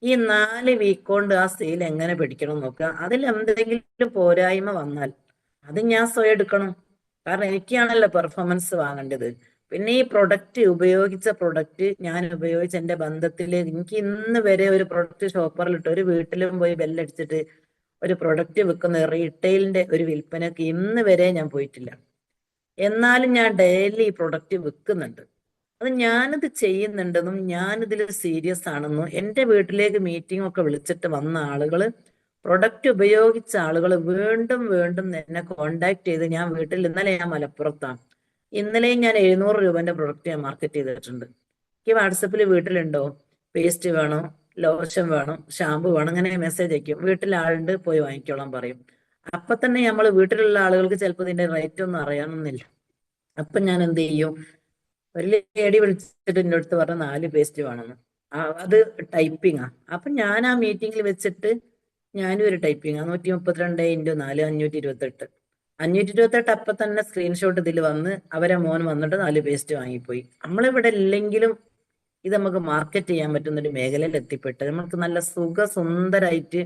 ഈ 4 വീക്ക് കൊണ്ട് ആ സെയിൽ എങ്ങനെ പിടിക്കണം നോക്കുക. അതിൽ എന്തെങ്കിലും പോരായ്മ വന്നാൽ അത് ഞാൻ സ്വയം എടുക്കണം, കാരണം എനിക്കാണല്ലോ പെർഫോമൻസ് വാങ്ങേണ്ടത്. പിന്നെ ഈ പ്രൊഡക്റ്റ് ഉപയോഗിച്ച പ്രൊഡക്റ്റ് ഞാൻ ഉപയോഗിച്ച എന്റെ ബന്ധത്തിൽ എനിക്ക് ഇന്ന് വരെ ഒരു പ്രൊഡക്റ്റ് ഷോപ്പറിലിട്ട് ഒരു വീട്ടിലും പോയി ബെല്ലടിച്ചിട്ട് ഒരു പ്രൊഡക്റ്റ് വിൽക്കുന്ന റീറ്റെയിലിന്റെ ഒരു വിൽപ്പനക്ക് ഇന്ന് വരെ ഞാൻ പോയിട്ടില്ല. എന്നാലും ഞാൻ ഡെയിലി ഈ പ്രൊഡക്റ്റ് വിൽക്കുന്നുണ്ട്. അത് ഞാനിത് ചെയ്യുന്നുണ്ടെന്നും ഞാനിതിൽ സീരിയസ് ആണെന്നും എന്റെ വീട്ടിലേക്ക് മീറ്റിംഗ് ഒക്കെ വിളിച്ചിട്ട് വന്ന ആളുകള്, പ്രൊഡക്റ്റ് ഉപയോഗിച്ച ആളുകൾ വീണ്ടും വീണ്ടും എന്നെ കോണ്ടാക്ട് ചെയ്ത്, ഇന്നലെ ഞാൻ മലപ്പുറത്താണ്, ഇന്നലെയും ഞാൻ 700 രൂപന്റെ പ്രൊഡക്റ്റ് ഞാൻ മാർക്കറ്റ് ചെയ്തിട്ടുണ്ട്. എനിക്ക് വാട്സപ്പിൽ വീട്ടിലുണ്ടോ, പേസ്റ്റ് വേണോ, ലോഷൻ വേണം, ഷാമ്പു വേണം, അങ്ങനെ മെസ്സേജ് അയക്കും. വീട്ടിൽ ആളുണ്ട്, പോയി വാങ്ങിക്കോളാൻ പറയും. അപ്പൊ തന്നെ നമ്മൾ വീട്ടിലുള്ള ആളുകൾക്ക് ചിലപ്പോൾ ഇതിന്റെ റേറ്റ് ഒന്നും അറിയണമെന്നില്ല. അപ്പൊ ഞാൻ എന്ത് ചെയ്യും, ഒരു ലേഡി വിളിച്ചിട്ട് എൻ്റെ അടുത്ത് പറഞ്ഞ 4 പേസ്റ്റ് വേണമെന്ന്. അത് ടൈപ്പിങ്ങാ. അപ്പൊ ഞാൻ ആ മീറ്റിംഗിൽ വെച്ചിട്ട് ഞാനും ഒരു ടൈപ്പിങ്ങാ, 132 × 4 528. 528 അപ്പൊ തന്നെ സ്ക്രീൻഷോട്ട് ഇതിൽ വന്ന് അവരെ മോൻ വന്നിട്ട് 4 പേസ്റ്റ് വാങ്ങിപ്പോയി. നമ്മളിവിടെ ഇല്ലെങ്കിലും ഇത് നമുക്ക് മാർക്കറ്റ് ചെയ്യാൻ പറ്റുന്ന ഒരു മേഖലയിൽ എത്തിപ്പെട്ട് നമുക്ക് നല്ല സുന്ദരായിട്ട്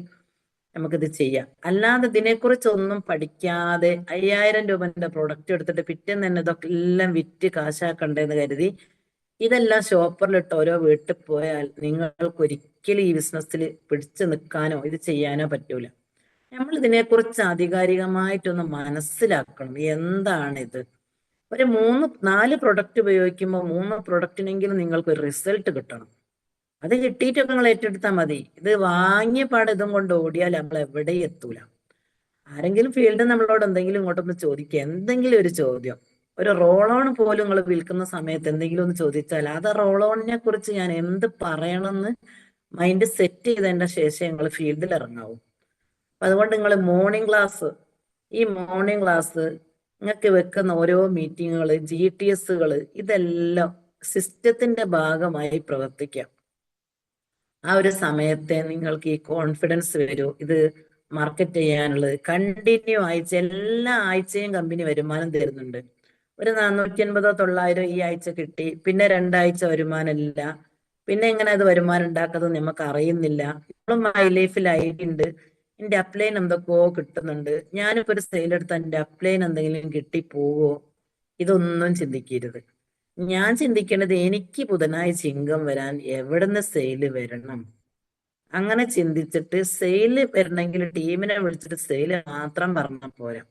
നമുക്കിത് ചെയ്യാം. അല്ലാതെ ഇതിനെക്കുറിച്ച് ഒന്നും പഠിക്കാതെ 5000 രൂപന്റെ പ്രൊഡക്റ്റ് എടുത്തിട്ട് പിറ്റേന്ന് തന്നെ ഇതൊക്കെ എല്ലാം വിറ്റ് കാശാക്കണ്ടെന്ന് കരുതി ഇതെല്ലാം ഷോപ്പറിലിട്ട് ഓരോ വീട്ടിൽ പോയാൽ നിങ്ങൾക്ക് ഒരിക്കലും ഈ ബിസിനസ്സിൽ പിടിച്ചു നിൽക്കാനോ ഇത് ചെയ്യാനോ പറ്റൂല. നമ്മൾ ഇതിനെക്കുറിച്ച് ആധികാരികമായിട്ടൊന്ന് മനസ്സിലാക്കണം. എന്താണിത്? ഒരു 3-4 പ്രൊഡക്റ്റ് ഉപയോഗിക്കുമ്പോൾ 3 പ്രൊഡക്റ്റിനെങ്കിലും നിങ്ങൾക്ക് ഒരു റിസൾട്ട് കിട്ടണം. അത് കിട്ടിയിട്ടൊക്കെ നിങ്ങൾ ഏറ്റെടുത്താൽ മതി. ഇത് വാങ്ങിയ പാടെ ഇതും കൊണ്ട് ഓടിയാൽ നമ്മൾ എവിടെയും എത്തൂല. ആരെങ്കിലും ഫീൽഡ് നമ്മളോട് എന്തെങ്കിലും ഇങ്ങോട്ടൊന്ന് ചോദിക്കുക, എന്തെങ്കിലും ഒരു ചോദ്യം, ഒരു റോൾ ഓൺ പോലും നിങ്ങൾ വിൽക്കുന്ന സമയത്ത് എന്തെങ്കിലും ഒന്ന് ചോദിച്ചാൽ അത് റോൾ ഓണിനെ കുറിച്ച് ഞാൻ എന്ത് പറയണമെന്ന് മൈൻഡ് സെറ്റ് ചെയ്തതിന്റെ ശേഷം നിങ്ങൾ ഫീൽഡിൽ ഇറങ്ങാവൂ. അതുകൊണ്ട് നിങ്ങൾ ഈ മോർണിംഗ് ക്ലാസ് നിങ്ങൾക്ക് വെക്കുന്ന ഓരോ മീറ്റിങ്ങുകൾ, GTSകൾ, ഇതെല്ലാം സിസ്റ്റത്തിന്റെ ഭാഗമായി പ്രവർത്തിക്കാം. ആ ഒരു സമയത്തെ നിങ്ങൾക്ക് ഈ കോൺഫിഡൻസ് വരൂ. ഇത് മാർക്കറ്റ് ചെയ്യാനുള്ളത് കണ്ടിന്യൂ എല്ലാ ആഴ്ചയും കമ്പനി വരുമാനം തരുന്നുണ്ട്. ഒരു 450 900 ഈ ആഴ്ച കിട്ടി, പിന്നെ 2 ആഴ്ച വരുമാനമില്ല, പിന്നെ എങ്ങനെ അത് വരുമാനം ഉണ്ടാക്കുന്നത് നമുക്ക് അറിയുന്നില്ല. ഇപ്പോഴും മൈ ലൈഫിൽ ഐഡിയ ഉണ്ട്, എന്റെ അപ്ലൈൻ എന്തൊക്കെയോ കിട്ടുന്നുണ്ട്, ഞാനിപ്പോ ഒരു സെയിൽ എടുത്താൽ എന്റെ അപ്ലൈൻ എന്തെങ്കിലും കിട്ടിപ്പോവോ? ഇതൊന്നും ചിന്തിക്കരുത്. ഞാൻ ചിന്തിക്കേണ്ടത് എനിക്ക് ബുധനാഴ്ച ഇൻകം വരാൻ എവിടുന്ന് സെയിൽ വരണം. അങ്ങനെ ചിന്തിച്ചിട്ട് സെയിൽ വരണമെങ്കിൽ ടീമിനെ വിളിച്ചിട്ട് സെയിൽ മാത്രം പറഞ്ഞാൽ പോരാ.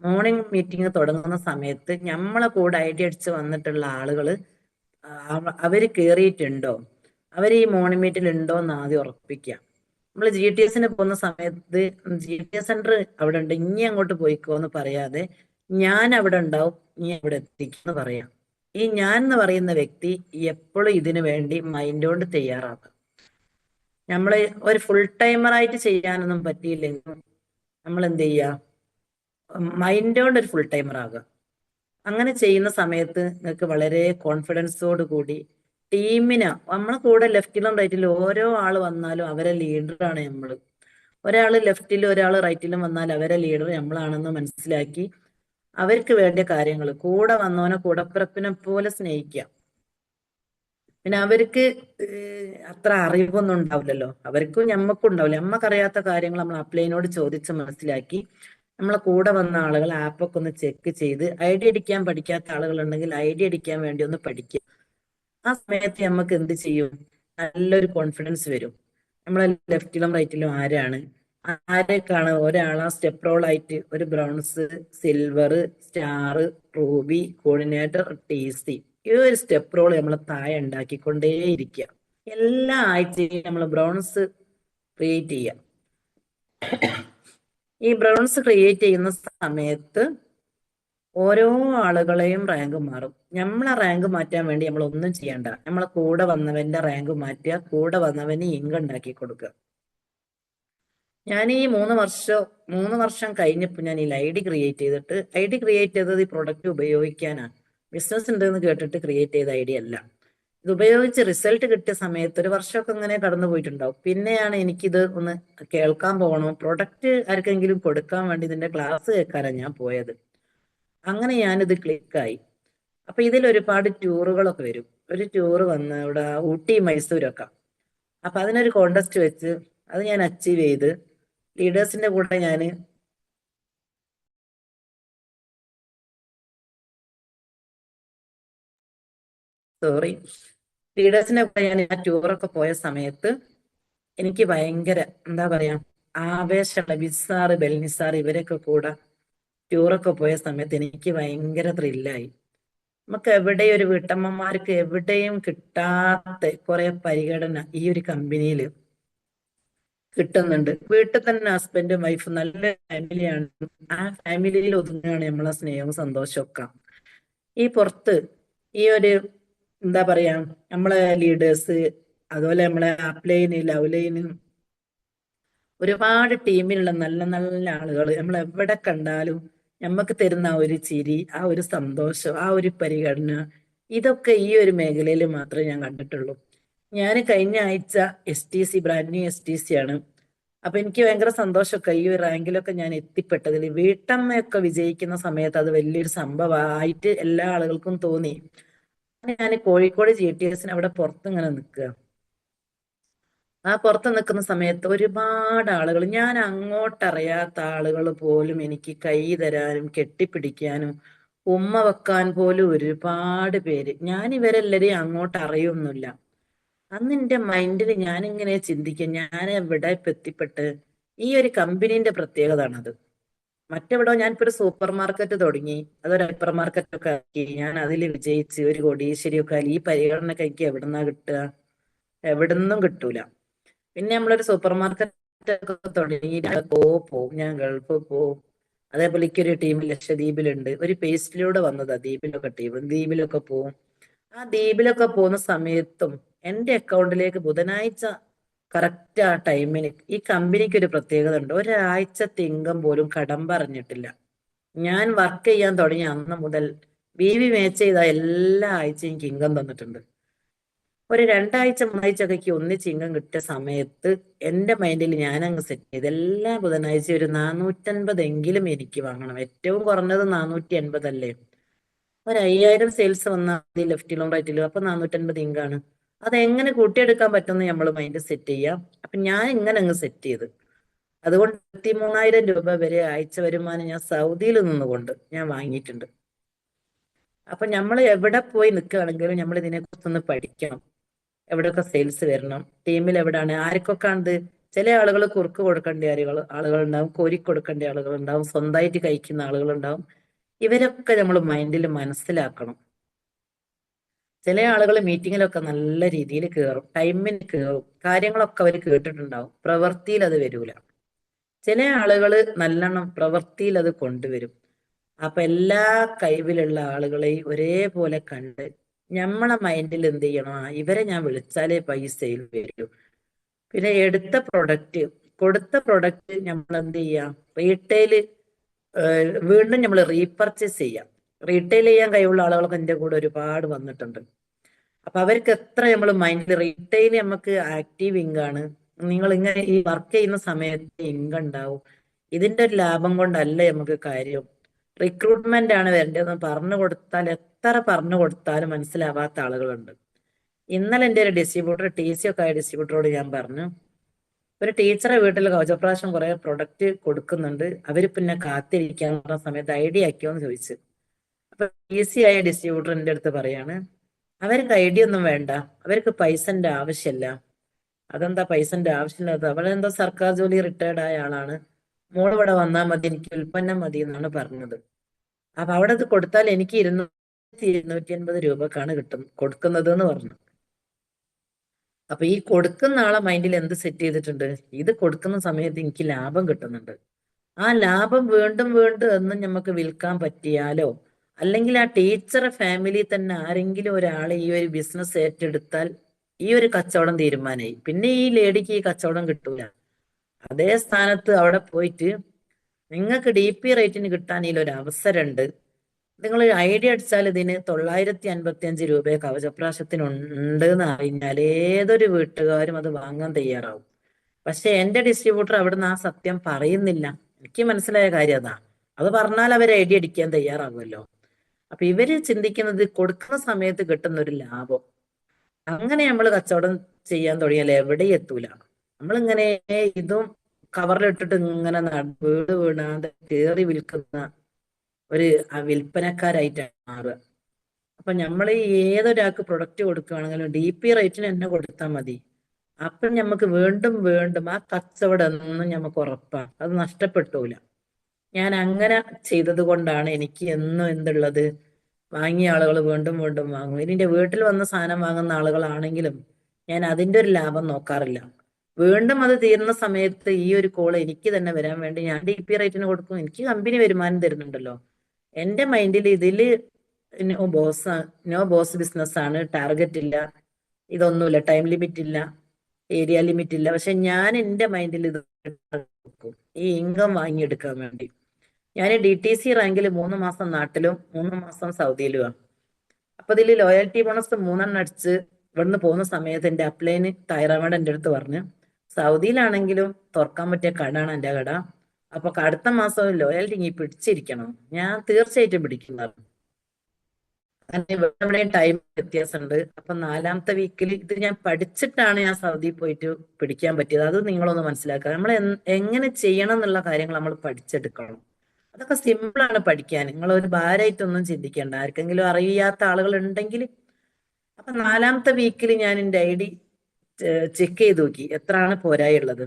മോർണിംഗ് മീറ്റിംഗ് തുടങ്ങുന്ന സമയത്ത് നമ്മളെ കൂടെ ഐഡിയ അടിച്ച് വന്നിട്ടുള്ള ആളുകള് അവര് കേറിയിട്ടുണ്ടോ, അവര് ഈ മോർണിംഗ് മീറ്റിൽ ഉണ്ടോ എന്ന് ആദ്യം ഉറപ്പിക്കുക. നമ്മൾ GTSന് പോകുന്ന സമയത്ത് GTS സെന്റർ അവിടെ ഉണ്ട്, ഇനി അങ്ങോട്ട് പോയിക്കോ എന്ന് പറയാതെ ഞാൻ അവിടെ ഉണ്ടാവും, നീ അവിടെ എത്തിക്കുമെന്ന് പറയാം. ഈ ഞാൻ എന്ന് പറയുന്ന വ്യക്തി എപ്പോഴും ഇതിനു വേണ്ടി മൈൻഡ് കൊണ്ട് തയ്യാറാക്കുക. നമ്മള് ഒരു ഫുൾ ടൈമറായിട്ട് ചെയ്യാനൊന്നും പറ്റിയില്ലെങ്കിൽ നമ്മൾ എന്ത് ചെയ്യുക, മൈൻഡ് കൊണ്ട് ഒരു ഫുൾ ടൈമർ ആകുക. അങ്ങനെ ചെയ്യുന്ന സമയത്ത് നിങ്ങൾക്ക് വളരെ കോൺഫിഡൻസോട് കൂടി ടീമിനെ, നമ്മളെ കൂടെ ലെഫ്റ്റിലും റൈറ്റിലും ഓരോ ആള് വന്നാലും അവരെ ലീഡറാണ് നമ്മൾ. ഒരാൾ ലെഫ്റ്റിലും ഒരാൾ റൈറ്റിലും വന്നാൽ അവരെ ലീഡർ നമ്മളാണെന്ന് മനസ്സിലാക്കി അവർക്ക് വേണ്ട കാര്യങ്ങൾ കൂടെ വന്നവനെ കൂടപ്പിറപ്പിനെ പോലെ സ്നേഹിക്കുക. പിന്നെ അവർക്ക് അത്ര അറിവൊന്നും ഉണ്ടാവില്ലല്ലോ, അവർക്കും ഞമ്മക്കും ഉണ്ടാവില്ല. നമ്മക്കറിയാത്ത കാര്യങ്ങൾ നമ്മൾ അപ്ലൈനോട് ചോദിച്ച് മനസ്സിലാക്കി നമ്മളെ കൂടെ വന്ന ആളുകൾ ആപ്പൊക്കെ ഒന്ന് ചെക്ക് ചെയ്ത് ഐഡിയ അടിക്കാൻ പഠിക്കാത്ത ആളുകൾ ഉണ്ടെങ്കിൽ ഐഡിയ അടിക്കാൻ വേണ്ടി ഒന്ന് പഠിക്കുക. ആ സമയത്ത് നമുക്ക് എന്ത് ചെയ്യും, നല്ലൊരു കോൺഫിഡൻസ് വരും. നമ്മളെ ലെഫ്റ്റിലും റൈറ്റിലും ആരൊക്കെയാണ് ഒരാളാ സ്റ്റെപ്പ് റോൾ ആയിട്ട് ഒരു bronze, silver, star, Ruby, coordinator, TC, ഈ ഒരു സ്റ്റെപ്പ് റോൾ നമ്മൾ താഴെ ഉണ്ടാക്കിക്കൊണ്ടേയിരിക്കുക. എല്ലാ ആഴ്ചയും നമ്മൾ ബ്രോൺസ് ക്രിയേറ്റ് ചെയ്യുക. ഈ ബ്രോൺസ് ക്രിയേറ്റ് ചെയ്യുന്ന സമയത്ത് ഓരോ ആളുകളെയും റാങ്ക് മാറും. നമ്മളെ റാങ്ക് മാറ്റാൻ വേണ്ടി നമ്മൾ ഒന്നും ചെയ്യണ്ട, നമ്മളെ കൂടെ വന്നവന്റെ റാങ്ക് മാറ്റുക, കൂടെ വന്നവന് ഇൻകം ഉണ്ടാക്കി കൊടുക്കുക. ഞാൻ ഈ 3 വർഷം കഴിഞ്ഞപ്പോൾ ഞാൻ ഈ ID ക്രിയേറ്റ് ചെയ്തത് ഈ പ്രൊഡക്റ്റ് ഉപയോഗിക്കാനാണ്. ബിസിനസ് ഉണ്ടെന്ന് കേട്ടിട്ട് ക്രിയേറ്റ് ചെയ്ത ID അല്ല. ഇത് ഉപയോഗിച്ച് റിസൾട്ട് കിട്ടിയ സമയത്ത് 1 വർഷമൊക്കെ ഇങ്ങനെ കടന്നു പോയിട്ടുണ്ടാവും. പിന്നെയാണ് എനിക്കിത് ഒന്ന് കേൾക്കാൻ പോകണം, പ്രൊഡക്റ്റ് ആർക്കെങ്കിലും കൊടുക്കാൻ വേണ്ടി ഇതിന്റെ ക്ലാസ് കേൾക്കാനാണ് ഞാൻ പോയത്. അങ്ങനെ ഞാനിത് ക്ലിക്കായി. അപ്പൊ ഇതിൽ ഒരുപാട് ടൂറുകളൊക്കെ വരും. ഒരു ടൂർ വന്ന് ഇവിടെ ഊട്ടി മൈസൂരൊക്കെ. അപ്പൊ അതിനൊരു കോണ്ടസ്റ്റ് വെച്ച് അത് ഞാൻ അച്ചീവ് ചെയ്ത് ലീഡേഴ്സിന്റെ കൂടെ ലീഡേഴ്സിന്റെ കൂടെ ഞാൻ ആ ടൂറൊക്കെ പോയ സമയത്ത് എനിക്ക് ഭയങ്കര എന്താ പറയാ ആവേശമുള്ള ബിസാറ്, ബെൽനിസാർ ഇവരൊക്കെ കൂടെ ടൂറൊക്കെ പോയ സമയത്ത് എനിക്ക് ഭയങ്കര ത്രില്ലായി. നമുക്ക് എവിടെ ഒരു വീട്ടമ്മമാർക്ക് എവിടെയും കിട്ടാത്ത കുറെ പരിഗണന ഈ ഒരു കമ്പനിയിൽ കിട്ടുന്നുണ്ട്. വീട്ടിൽ തന്നെ ഹസ്ബൻഡും വൈഫും നല്ല ഫാമിലിയാണ്. ആ ഫാമിലിയിൽ ഒതുങ്ങുകയാണ് നമ്മളെ സ്നേഹവും സന്തോഷമൊക്കെ. ഈ പുറത്ത് ഈ ഒരു എന്താ പറയാ നമ്മളെ ലീഡേഴ്സ് അതുപോലെ നമ്മളെ അപ്ലൈന് ലവ് ലൈന് ഒരുപാട് ടീമിലുള്ള നല്ല നല്ല ആളുകൾ നമ്മൾ എവിടെ കണ്ടാലും നമുക്ക് തരുന്ന ആ ഒരു ചിരി, ആ ഒരു സന്തോഷം, ആ ഒരു പരിഗണന, ഇതൊക്കെ ഈ ഒരു മേഖലയിൽ മാത്രമേ ഞാൻ കണ്ടിട്ടുള്ളൂ. ഞാൻ കഴിഞ്ഞ ആഴ്ച STC ബ്രാൻഡ് ന്യൂ STC ആണ്. അപ്പൊ എനിക്ക് ഭയങ്കര സന്തോഷമൊക്കെ ഈ ഒരു റാങ്കിലൊക്കെ ഞാൻ എത്തിപ്പെട്ടതിൽ. വീട്ടമ്മയൊക്കെ വിജയിക്കുന്ന സമയത്ത് അത് വലിയൊരു സംഭവമായിട്ട് എല്ലാ ആളുകൾക്കും തോന്നി. ഞാൻ കോഴിക്കോട് GTSന് അവിടെ പുറത്ത് ഇങ്ങനെ നിൽക്കുക. ആ പുറത്ത് നിൽക്കുന്ന സമയത്ത് ഒരുപാട് ആളുകൾ, ഞാൻ അങ്ങോട്ടറിയാത്ത ആളുകൾ പോലും എനിക്ക് കൈ തരാനും കെട്ടിപ്പിടിക്കാനും ഉമ്മ വെക്കാൻ പോലും ഒരുപാട് പേര്. ഞാൻ ഇവരെല്ലാരെയും അങ്ങോട്ട് അറിയൊന്നുമില്ല. അന്ന് എന്റെ മൈൻഡിൽ ഞാനിങ്ങനെ ചിന്തിക്കും, ഞാൻ എവിടെ ഇപ്പൊ എത്തിപ്പെട്ട്. ഈ ഒരു കമ്പനീന്റെ പ്രത്യേകത ആണത്. മറ്റെവിടോ ഞാനിപ്പോ ഒരു സൂപ്പർ മാർക്കറ്റ് തുടങ്ങി, അതൊരു ഹൈപ്പർ മാർക്കറ്റ് ഒക്കെ ആക്കി, ഞാൻ അതിൽ വിജയിച്ച് ഒരു കോടീശ്വരിയൊക്കെ ആയി. ഈ പരിഗണനയൊക്കെ എനിക്ക് എവിടുന്നാ കിട്ടുക? എവിടുന്നും കിട്ടൂല. പിന്നെ നമ്മളൊരു സൂപ്പർ മാർക്കറ്റ് ഒക്കെ തുടങ്ങി പോവും, ഞാൻ ഗൾഫ് പോവും. അതേപോലെ എനിക്കൊരു ടീം ലക്ഷദ്വീപിലുണ്ട്. ഒരു പേസ്റ്റിലൂടെ വന്നതാ ദ്വീപിലൊക്കെ ടീം, ദ്വീപിലൊക്കെ പോവും. ആ ദ്വീപിലൊക്കെ പോകുന്ന സമയത്തും എന്റെ അക്കൗണ്ടിലേക്ക് ബുധനാഴ്ച കറക്റ്റ് ആ ടൈമിന് ഈ കമ്പനിക്ക് ഒരു പ്രത്യേകത ഉണ്ട്. ഒരാഴ്ചത്തെ ഇൻകം പോലും കടം പറഞ്ഞിട്ടില്ല. ഞാൻ വർക്ക് ചെയ്യാൻ തുടങ്ങിയ അന്ന് മുതൽ മാച്ച് ചെയ്ത എല്ലാ ആഴ്ചയും എനിക്ക് ഇൻകം തന്നിട്ടുണ്ട്. ഒരു 2 ആഴ്ച 3 ആഴ്ച ഒക്കെ ഒന്നിച്ച് ഇൻകം കിട്ടിയ സമയത്ത് എന്റെ മൈൻഡിൽ ഞാൻ അങ്ങ് സെറ്റ് ചെയ്ത് എല്ലാ ബുധനാഴ്ച ഒരു 450 എങ്കിലും എനിക്ക് വാങ്ങണം. ഏറ്റവും കുറഞ്ഞത് 480 അല്ലേ? ഒരു 5000 സെയിൽസ് വന്നാൽ മതി ലെഫ്റ്റിലും റൈറ്റിലും. അപ്പൊ 450 ഇങ്കാണ്. അതെങ്ങനെ കൂട്ടിയെടുക്കാൻ പറ്റുമെന്ന് നമ്മൾ മൈൻഡ് സെറ്റ് ചെയ്യാം. അപ്പൊ ഞാൻ ഇങ്ങനെ അങ്ങ് സെറ്റ് ചെയ്ത്, അതുകൊണ്ട് 23,000 രൂപ വരെ ആഴ്ച വരുമാനം ഞാൻ സൗദിയിൽ നിന്നുകൊണ്ട് ഞാൻ വാങ്ങിയിട്ടുണ്ട്. അപ്പൊ നമ്മൾ എവിടെ പോയി നിൽക്കുകയാണെങ്കിലും നമ്മൾ ഇതിനെക്കുറിച്ചൊന്ന് പഠിക്കണം. എവിടെയൊക്കെ സെയിൽസ് വരണം, ടീമിൽ എവിടെയാണ്, ആർക്കൊക്കെയാണിത്. ചില ആളുകൾ കുറുക്ക് കൊടുക്കേണ്ട ആളുകളുണ്ടാവും, കോരി കൊടുക്കേണ്ട ആളുകളുണ്ടാവും, സ്വന്തമായിട്ട് കഴിക്കുന്ന ആളുകളുണ്ടാവും. ഇവരൊക്കെ നമ്മൾ മൈൻഡിൽ മനസ്സിലാക്കണം. ചില ആളുകൾ മീറ്റിങ്ങിലൊക്കെ നല്ല രീതിയിൽ കയറും, ടൈമിന് കയറും, കാര്യങ്ങളൊക്കെ അവർ കേട്ടിട്ടുണ്ടാവും, പ്രവൃത്തിയിൽ അത് വരൂല. ചില ആളുകൾ നല്ലോണം പ്രവൃത്തിയിൽ അത് കൊണ്ടുവരും. അപ്പൊ എല്ലാ കഴിവിലുള്ള ആളുകളെയും ഒരേപോലെ കണ്ട് നമ്മളെ മൈൻഡിൽ എന്ത് ചെയ്യണം, ഇവരെ ഞാൻ വിളിച്ചാലേ പൈസയിൽ വരൂ. പിന്നെ കൊടുത്ത പ്രൊഡക്റ്റ് നമ്മൾ എന്ത് ചെയ്യാം, റീറ്റെയില് വീണ്ടും നമ്മൾ റീപർച്ചേസ് ചെയ്യാം. റീറ്റെയിൽ ചെയ്യാൻ കഴിവുള്ള ആളുകളൊക്കെ എന്റെ കൂടെ ഒരുപാട് വന്നിട്ടുണ്ട്. അപ്പൊ അവർക്ക് എത്ര നമ്മൾ മൈൻഡിൽ റീറ്റെയിൽ നമുക്ക് ആക്റ്റീവ് ഇങ്കാണ്. നിങ്ങൾ ഇങ്ങനെ ഈ വർക്ക് ചെയ്യുന്ന സമയത്ത് ഇൻകം ഉണ്ടാവും. ഇതിന്റെ ഒരു ലാഭം കൊണ്ടല്ല നമുക്ക് കാര്യം. റിക്രൂട്ട്മെന്റ് ആണ് വരേണ്ടതെന്ന് പറഞ്ഞു കൊടുത്താൽ എത്ര പറഞ്ഞു കൊടുത്താലും മനസ്സിലാവാത്ത ആളുകളുണ്ട്. ഇന്നലെ എൻ്റെ ഒരു ഡിസ്ട്രിബ്യൂട്ടർ, TC ഒക്കെ ആയ ഡിസ്ട്രിബ്യൂട്ടറോട് ഞാൻ പറഞ്ഞു, ഒരു ടീച്ചറെ വീട്ടിൽ കവചപ്രാവശ്യം കുറെ പ്രൊഡക്റ്റ് കൊടുക്കുന്നുണ്ട്, അവര് പിന്നെ കാത്തിരിക്കാൻ പറഞ്ഞ സമയത്ത് ഐഡിയ ആക്കിയോന്ന് ചോദിച്ചു. അപ്പൊ TC ആയ ഡിസ്ട്രിബ്യൂട്ടർ എൻ്റെ അടുത്ത് പറയാണ്, അവർക്ക് ഐഡിയ ഒന്നും വേണ്ട, അവർക്ക് പൈസന്റെ ആവശ്യമില്ല. അതെന്താ പൈസന്റെ ആവശ്യമില്ലാത്ത? അവളെന്തോ സർക്കാർ ജോലി റിട്ടയർഡ് ആയ ആളാണ്, മോൾ ഇവിടെ വന്നാൽ മതി, എനിക്ക് ഉൽപ്പന്നം മതി എന്നാണ് പറഞ്ഞത്. അപ്പൊ അവിടെ അത് കൊടുത്താൽ എനിക്ക് 200-280 രൂപക്കാണ് കൊടുക്കുന്നത് എന്ന് പറഞ്ഞു. അപ്പൊ ഈ കൊടുക്കുന്ന ആളെ മൈൻഡിൽ എന്ത് സെറ്റ് ചെയ്തിട്ടുണ്ട്, ഇത് കൊടുക്കുന്ന സമയത്ത് എനിക്ക് ലാഭം കിട്ടുന്നുണ്ട്. ആ ലാഭം വീണ്ടും വീണ്ടും എന്നും നമുക്ക് വിൽക്കാൻ പറ്റിയാലോ, അല്ലെങ്കിൽ ആ ടീച്ചറെ ഫാമിലി തന്നെ ആരെങ്കിലും ഒരാൾ ഈ ഒരു ബിസിനസ് ഏറ്റെടുത്താൽ ഈ ഒരു കച്ചവടം തീരുമാനമായി. പിന്നെ ഈ ലേഡിക്ക് ഈ കച്ചവടം കിട്ടൂല. അതേ സ്ഥാനത്ത് അവിടെ പോയിട്ട് നിങ്ങൾക്ക് DP റേറ്റിന് കിട്ടാൻ ഇതിലൊരു അവസരമുണ്ട്. നിങ്ങൾ ഐഡിയ അടിച്ചാൽ ഇതിന് 955 രൂപ കവചപ്രാശത്തിന് ഉണ്ട് എന്ന് അറിഞ്ഞാൽ ഏതൊരു വീട്ടുകാരും അത് വാങ്ങാൻ തയ്യാറാവും. പക്ഷെ എന്റെ ഡിസ്ട്രിബ്യൂട്ടർ അവിടുന്ന് ആ സത്യം പറയുന്നില്ല. എനിക്ക് മനസ്സിലായ കാര്യം അതാ. അത് പറഞ്ഞാൽ അവർ ഐഡിയ അടിക്കാൻ തയ്യാറാകുമല്ലോ. അപ്പൊ ഇവര് ചിന്തിക്കുന്നത് കൊടുക്കുന്ന സമയത്ത് കിട്ടുന്ന ഒരു ലാഭം. അങ്ങനെ നമ്മൾ കച്ചവടം ചെയ്യാൻ തുടങ്ങിയാൽ എവിടെയും എത്തൂല. നമ്മളിങ്ങനെ ഇതും കവറിലിട്ടിട്ട് ഇങ്ങനെ വീട് വീടാതെ കയറി വിൽക്കുന്ന ഒരു വിൽപ്പനക്കാരായിട്ടാണ് മാറുക. അപ്പൊ നമ്മൾ ഏതൊരാൾക്ക് പ്രൊഡക്റ്റ് കൊടുക്കുകയാണെങ്കിലും DP റേറ്റിന് തന്നെ കൊടുത്താൽ മതി. അപ്പം നമുക്ക് വീണ്ടും വീണ്ടും ആ കച്ചവടം എന്നും നമുക്ക് ഉറപ്പാണ്, അത് നഷ്ടപ്പെട്ടൂല. ഞാൻ അങ്ങനെ ചെയ്തത് കൊണ്ടാണ് എനിക്ക് എന്നും എന്തുള്ളത്, വാങ്ങിയ ആളുകൾ വീണ്ടും വീണ്ടും വാങ്ങും. ഇതിന്റെ വീട്ടിൽ വന്ന് സാധനം വാങ്ങുന്ന ആളുകളാണെങ്കിലും ഞാൻ അതിന്റെ ഒരു ലാഭം നോക്കാറില്ല. വീണ്ടും അത് തീരുന്ന സമയത്ത് ഈ ഒരു കോൾ എനിക്ക് തന്നെ വരാൻ വേണ്ടി ഞാൻ DP റേറ്റിന് കൊടുക്കും. എനിക്ക് കമ്പനി വരുമാനം തരുന്നുണ്ടല്ലോ. എന്റെ മൈൻഡിൽ ഇതില് നോ ബോസ് ബിസിനസ് ആണ്, ടാർഗറ്റ് ഇല്ല. ഇതൊന്നുമില്ല, ടൈം ലിമിറ്റ് ഇല്ല, ഏരിയ ലിമിറ്റ് ഇല്ല. പക്ഷെ ഞാൻ എന്റെ മൈൻഡിൽ ഇത് വെക്കും, ഈ ഇൻകം വാങ്ങിയെടുക്കാൻ വേണ്ടി. ഞാൻ DTC റാങ്കിൽ 3 മാസം നാട്ടിലും 3 മാസം സൗദിയിലുമാണ്. അപ്പൊ ഇതിൽ ലോയൽറ്റി ബോണസ് 3 അടിച്ച് ഇവിടുന്ന് പോകുന്ന സമയത്ത് എന്റെ അപ്ലൈന് തൈറാമേഡ് എന്റെ അടുത്ത് പറഞ്ഞു, സൗദിയിലാണെങ്കിലും തുറക്കാൻ പറ്റിയ കടാണ് എന്റെ കട, അപ്പൊ അടുത്ത മാസം ലോയൽറ്റി ഇങ്ങി പിടിച്ചിരിക്കണം. ഞാൻ തീർച്ചയായിട്ടും പിടിക്കുന്നത്. കാരണം ഇവിടെയും ടൈം വ്യത്യാസമുണ്ട്. അപ്പൊ 4ാമത്തെ വീക്കിൽ ഇത് ഞാൻ പഠിച്ചിട്ടാണ് ഞാൻ സൗദിയിൽ പോയിട്ട് പിടിക്കാൻ പറ്റിയത്. അത് നിങ്ങളൊന്ന് മനസ്സിലാക്കുക. നമ്മൾ എങ്ങനെ ചെയ്യണം എന്നുള്ള കാര്യങ്ങൾ നമ്മൾ പഠിച്ചെടുക്കണം. അതൊക്കെ സിമ്പിളാണ് പഠിക്കാൻ. നിങ്ങൾ ഒരു ഭാരമായിട്ടൊന്നും ചിന്തിക്കേണ്ട. ആർക്കെങ്കിലും അറിയാത്ത ആളുകൾ ഉണ്ടെങ്കിൽ. അപ്പൊ 4ാമത്തെ വീക്കിൽ ഞാൻ എന്റെ ID ചെക്ക് ചെയ്ത് നോക്കി എത്രയാണ് പോരായുള്ളത്.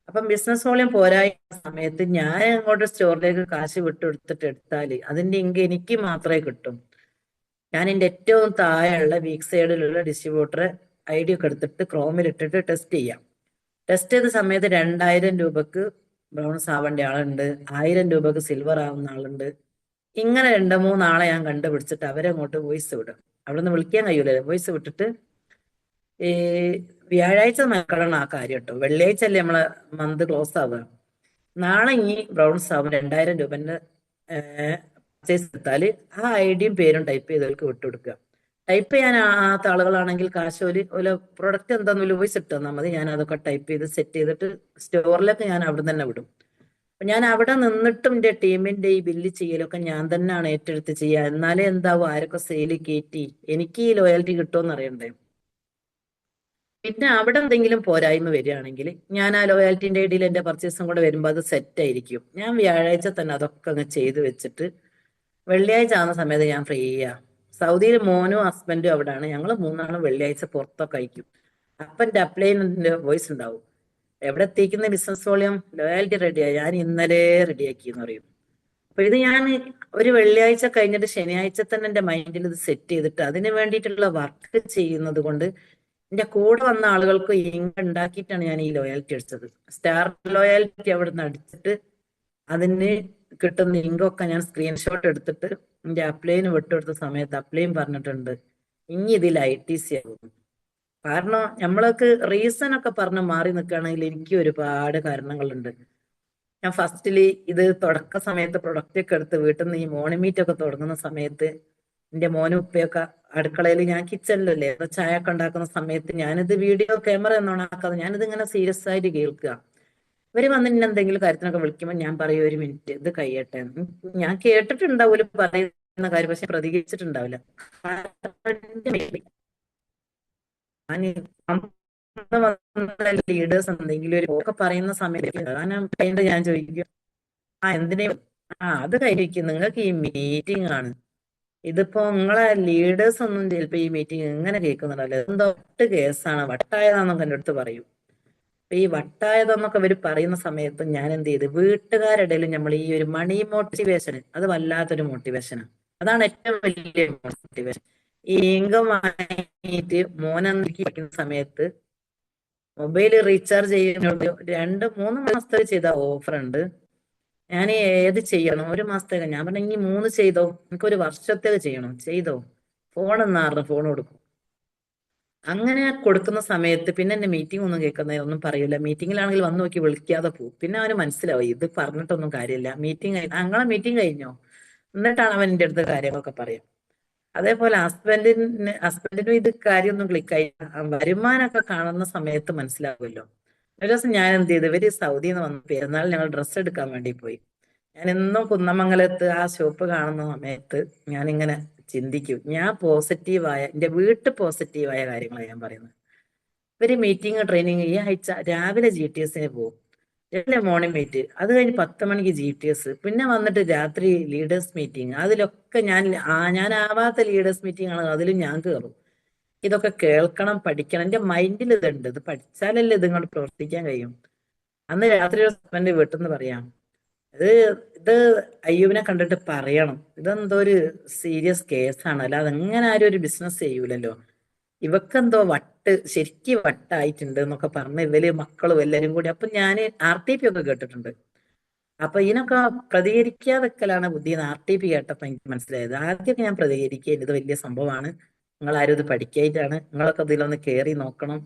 അപ്പം ബിസിനസ് വോളിയം പോരായ സമയത്ത് ഞാൻ അങ്ങോട്ട് സ്റ്റോറിലേക്ക് കാശ് വിട്ടെടുത്തിട്ട് എടുത്താൽ അതിന്റെ ഇൻകം എനിക്ക് മാത്രമേ കിട്ടും. ഞാൻ എന്റെ ഏറ്റവും താഴെയുള്ള വീക്ക് സൈഡിലുള്ള ഡിസ്ട്രിബ്യൂട്ടറെ ID ഒക്കെ എടുത്തിട്ട് ക്രോമിൽ ഇട്ടിട്ട് ടെസ്റ്റ് ചെയ്യാം. ടെസ്റ്റ് ചെയ്ത സമയത്ത് 2000 രൂപക്ക് ബ്രൗൺസ് ആവേണ്ട ആളുണ്ട്, 1000 രൂപക്ക് സിൽവർ ആവുന്ന ആളുണ്ട്. ഇങ്ങനെ 2-3 ആളെ ഞാൻ കണ്ടുപിടിച്ചിട്ട് അവരെ അങ്ങോട്ട് വോയിസ് വിടും. അവിടെ നിന്ന് വിളിക്കാൻ കഴിയൂലല്ലോ, വോയിസ് വിട്ടിട്ട് ഈ വ്യാഴാഴ്ച നോക്കണം ആ കാര്യം കേട്ടോ. വെള്ളിയാഴ്ച അല്ലേ നമ്മളെ മന്ത് ക്ലോസ് ആവുക. നാളെ ഇനി ബ്രൗൺസ് ആവും 2000 രൂപന്റെ പർച്ചേസ് എടുത്താൽ ആ ID-യും പേരും ടൈപ്പ് ചെയ്തവർക്ക് വിട്ടുകൊടുക്കുക. ടൈപ്പ് ചെയ്യാൻ ആത്ത ആളുകളാണെങ്കിൽ കാശ് ഒരു പ്രൊഡക്റ്റ് എന്താന്ന് വോയിസ് ഇട്ട് തന്നാൽ മതി. ഞാൻ അതൊക്കെ ടൈപ്പ് ചെയ്ത് സെറ്റ് ചെയ്തിട്ട് സ്റ്റോറിലൊക്കെ ഞാൻ അവിടെ തന്നെ വിടും. അപ്പൊ ഞാൻ അവിടെ നിന്നിട്ടും എന്റെ ടീമിന്റെ ഈ ബില്ല് ചെയ്യലൊക്കെ ഞാൻ തന്നെയാണ് ഏറ്റെടുത്ത് ചെയ്യുക. എന്നാലേ എന്താവും, ആരൊക്കെ സെയിൽ കയറ്റി എനിക്ക് ഈ ലോയൽറ്റി കിട്ടുമെന്ന് അറിയണ്ടേ. പിന്നെ അവിടെ എന്തെങ്കിലും പോരായ്മ വരികയാണെങ്കിൽ ഞാൻ ആ ലോയാലിറ്റിന്റെ ഇടയിൽ എന്റെ പർച്ചേസും കൂടെ വരുമ്പോൾ അത് സെറ്റ് ആയിരിക്കും. ഞാൻ വ്യാഴാഴ്ച തന്നെ അതൊക്കെ അങ്ങ് ചെയ്ത് വെച്ചിട്ട് വെള്ളിയാഴ്ച ആവുന്ന സമയത്ത് ഞാൻ ഫ്രീ ചെയ്യാം. സൗദിയിൽ മോനും ഹസ്ബൻഡും അവിടെയാണ്. ഞങ്ങൾ 3 ആളും വെള്ളിയാഴ്ച പുറത്തൊക്കെ അയക്കും. അപ്പൊ എന്റെ അപ്ലൈന്റെ വോയിസ് ഉണ്ടാവും, എവിടെ എത്തിക്കുന്ന ബിസിനസ് വോളിയം ലോയാലിറ്റി റെഡിയായി, ഞാൻ ഇന്നലെ റെഡിയാക്കി എന്ന് പറയും. അപ്പൊ ഇത് ഞാൻ ഒരു വെള്ളിയാഴ്ച കഴിഞ്ഞിട്ട് ശനിയാഴ്ച തന്നെ എന്റെ മൈൻഡിൽ ഇത് സെറ്റ് ചെയ്തിട്ട് അതിന് വേണ്ടിയിട്ടുള്ള വർക്ക് ചെയ്യുന്നത് കൊണ്ട് എന്റെ കൂടെ വന്ന ആളുകൾക്ക് ഇൻകം ഉണ്ടാക്കിയിട്ടാണ് ഞാൻ ഈ ലോയാലിറ്റി അടിച്ചത്. സ്റ്റാർ ലോയാലിറ്റി അവിടെ നിന്ന് അടിച്ചിട്ട് അതിന് കിട്ടുന്ന ഇൻകം ഒക്കെ ഞാൻ സ്ക്രീൻഷോട്ട് എടുത്തിട്ട് എന്റെ അപ്ലൈന് വിട്ടുകൊടുത്ത സമയത്ത് അപ്ലൈൻ പറഞ്ഞിട്ടുണ്ട് ഇനി ഇതിൽ ITC ആകും. കാരണം നമ്മളൊക്കെ റീസൺ ഒക്കെ പറഞ്ഞ് മാറി നിൽക്കുകയാണെങ്കിൽ എനിക്ക് ഒരുപാട് കാരണങ്ങളുണ്ട്. ഞാൻ ഫസ്റ്റില് ഇത് തുടക്ക സമയത്ത് പ്രൊഡക്റ്റ് ഒക്കെ എടുത്ത് വീട്ടിൽ നിന്ന് ഈ മോർണിംഗ് മീറ്റ് ഒക്കെ തുടങ്ങുന്ന സമയത്ത് എന്റെ മോനും ഉപ്പയൊക്കെ അടുക്കളയിൽ, ഞാൻ കിച്ചണിലല്ലേ ചായ ഒക്കെ ഉണ്ടാക്കുന്ന സമയത്ത് ഞാനിത് വീഡിയോ ക്യാമറ ഒന്നും ആക്കാതെ ഞാനിത് ഇങ്ങനെ സീരിയസ് ആയിട്ട് കേൾക്കുക. ഇവര് വന്നിട്ട് എന്തെങ്കിലും കാര്യത്തിനൊക്കെ വിളിക്കുമ്പോൾ ഞാൻ പറയും 1 മിനിറ്റ് ഇത് കഴിയട്ടെ. ഞാൻ കേട്ടിട്ടുണ്ടാവില്ല പറയുന്ന കാര്യം, പക്ഷെ പ്രതികരിച്ചിട്ടുണ്ടാവില്ല. ലീഡേഴ്സ് എന്തെങ്കിലും ഒക്കെ പറയുന്ന സമയത്ത് ഞാൻ ചോദിക്കും, എന്തിനേ അത് കഴിഞ്ഞിരിക്കും, നിങ്ങൾക്ക് ഈ മീറ്റിംഗ് ആണ്. ഇതിപ്പോ നിങ്ങളെ ലീഡേഴ്സ് ഒന്നും ചിലപ്പോ ഈ മീറ്റിംഗ് എങ്ങനെ കേൾക്കുന്നുണ്ടല്ലോ, എന്തോ കേസാണ്, വട്ടായതാന്നൊക്കെ എൻ്റെ അടുത്ത് പറയും. അപ്പൊ ഈ വട്ടായതെന്നൊക്കെ ഇവർ പറയുന്ന സമയത്ത് ഞാൻ എന്ത് ചെയ്ത്, വീട്ടുകാരുടെ ഇടയിൽ നമ്മൾ ഈ ഒരു മണി മോട്ടിവേഷൻ, അത് വല്ലാത്തൊരു മോട്ടിവേഷനാണ്. അതാണ് ഏറ്റവും വലിയ മോട്ടിവേഷൻ. ഈ ഇൻകം വാങ്ങിയിട്ട് പഠിക്കുന്ന സമയത്ത് മൊബൈൽ റീചാർജ് ചെയ്യുന്നോണ്ട് 2-3 മാസത്തേക്ക് ചെയ്ത ഓഫർ ഉണ്ട്. ഞാൻ ഏത് ചെയ്യണം, 1 മാസത്തേക്ക്. ഞാൻ പറഞ്ഞ ഇനി 3 ചെയ്തോ, എനിക്ക് 1 വർഷത്തേക്ക് ചെയ്യണം, ചെയ്തോ. ഫോൺ എന്നാറിന് ഫോൺ കൊടുക്കും. അങ്ങനെ കൊടുക്കുന്ന സമയത്ത് പിന്നെ എന്റെ മീറ്റിംഗ് ഒന്നും കേൾക്കുന്ന ഒന്നും പറയില്ല. മീറ്റിംഗിലാണെങ്കിൽ വന്ന് നോക്കി വിളിക്കാതെ പോകും. പിന്നെ അവന് മനസ്സിലാവും ഇത് പറഞ്ഞിട്ടൊന്നും കാര്യമില്ല. ഞങ്ങളെ മീറ്റിംഗ് കഴിഞ്ഞോ, എന്നിട്ടാണ് അവൻ എന്റെ അടുത്ത് കാര്യങ്ങളൊക്കെ പറയാം. അതേപോലെ ഹസ്ബൻഡിനും ഇത് കാര്യമൊന്നും ക്ലിക്കായി. വരുമാനമൊക്കെ കാണുന്ന സമയത്ത് മനസ്സിലാവുമല്ലോ. ഒരു ദിവസം ഞാൻ എന്ത് ചെയ്തു, ഇവര് സൗദിയിൽ നിന്ന് വന്ന പെരുന്നാൾ ഞങ്ങൾ ഡ്രസ്സ് എടുക്കാൻ വേണ്ടി പോയി. ഞാൻ എന്നും കുന്നമംഗലത്ത് ആ ഷോപ്പ് കാണുന്ന സമയത്ത് ഞാനിങ്ങനെ ചിന്തിക്കും, ഞാൻ പോസിറ്റീവായ, എന്റെ വീട്ടിൽ പോസിറ്റീവായ കാര്യങ്ങളാണ് ഞാൻ പറയുന്നത്. ഇവര് മീറ്റിംഗ് ട്രെയിനിങ് ഈ ആഴ്ച രാവിലെ GTS പോകും, രാവിലെ മോർണിംഗ് മീറ്റ്, അത് കഴിഞ്ഞ് 10 മണിക്ക് GTS, പിന്നെ വന്നിട്ട് രാത്രി ലീഡേഴ്സ് മീറ്റിംഗ്. അതിലൊക്കെ ഞാൻ ആവാത്ത ലീഡേഴ്സ് മീറ്റിംഗ് ആണ്, അതിലും ഞാൻ കയറും. ഇതൊക്കെ കേൾക്കണം, പഠിക്കണം. എന്റെ മൈൻഡിൽ ഇതുണ്ട്, ഇത് പഠിച്ചാലല്ലേ ഇത് ഇങ്ങോട്ട് പ്രവർത്തിക്കാൻ കഴിയും. അന്ന് രാത്രി ഹസ്ബൻഡ് വീട്ടിൽ നിന്ന് പറയാം, ഇത് ഇത് അയ്യൂബിനെ കണ്ടിട്ട് പറയണം, ഇതെന്തോ ഒരു സീരിയസ് കേസാണ്, അല്ലാതെ എങ്ങനെ ആരും ഒരു ബിസിനസ് ചെയ്യൂലല്ലോ, ഇവക്കെന്തോ ശരിക്കും വട്ടായിട്ടുണ്ട് എന്നൊക്കെ പറഞ്ഞ് ഇവര് മക്കളും എല്ലാരും കൂടി. അപ്പൊ ഞാൻ RTP ഒക്കെ കേട്ടിട്ടുണ്ട്. അപ്പൊ ഇതിനൊക്കെ പ്രതികരിക്കാതെക്കലാണ് ബുദ്ധി എന്ന് RTP കേട്ടപ്പോ എനിക്ക് മനസ്സിലായത്. ആദ്യമൊക്കെ ഞാൻ പ്രതികരിക്കുക, ഇത് വലിയ സംഭവമാണ്, നിങ്ങൾ ആരും ഇത് പഠിക്കായിട്ടാണ്, നിങ്ങളൊക്കെ ഇതിലൊന്ന് കേറി നോക്കണം,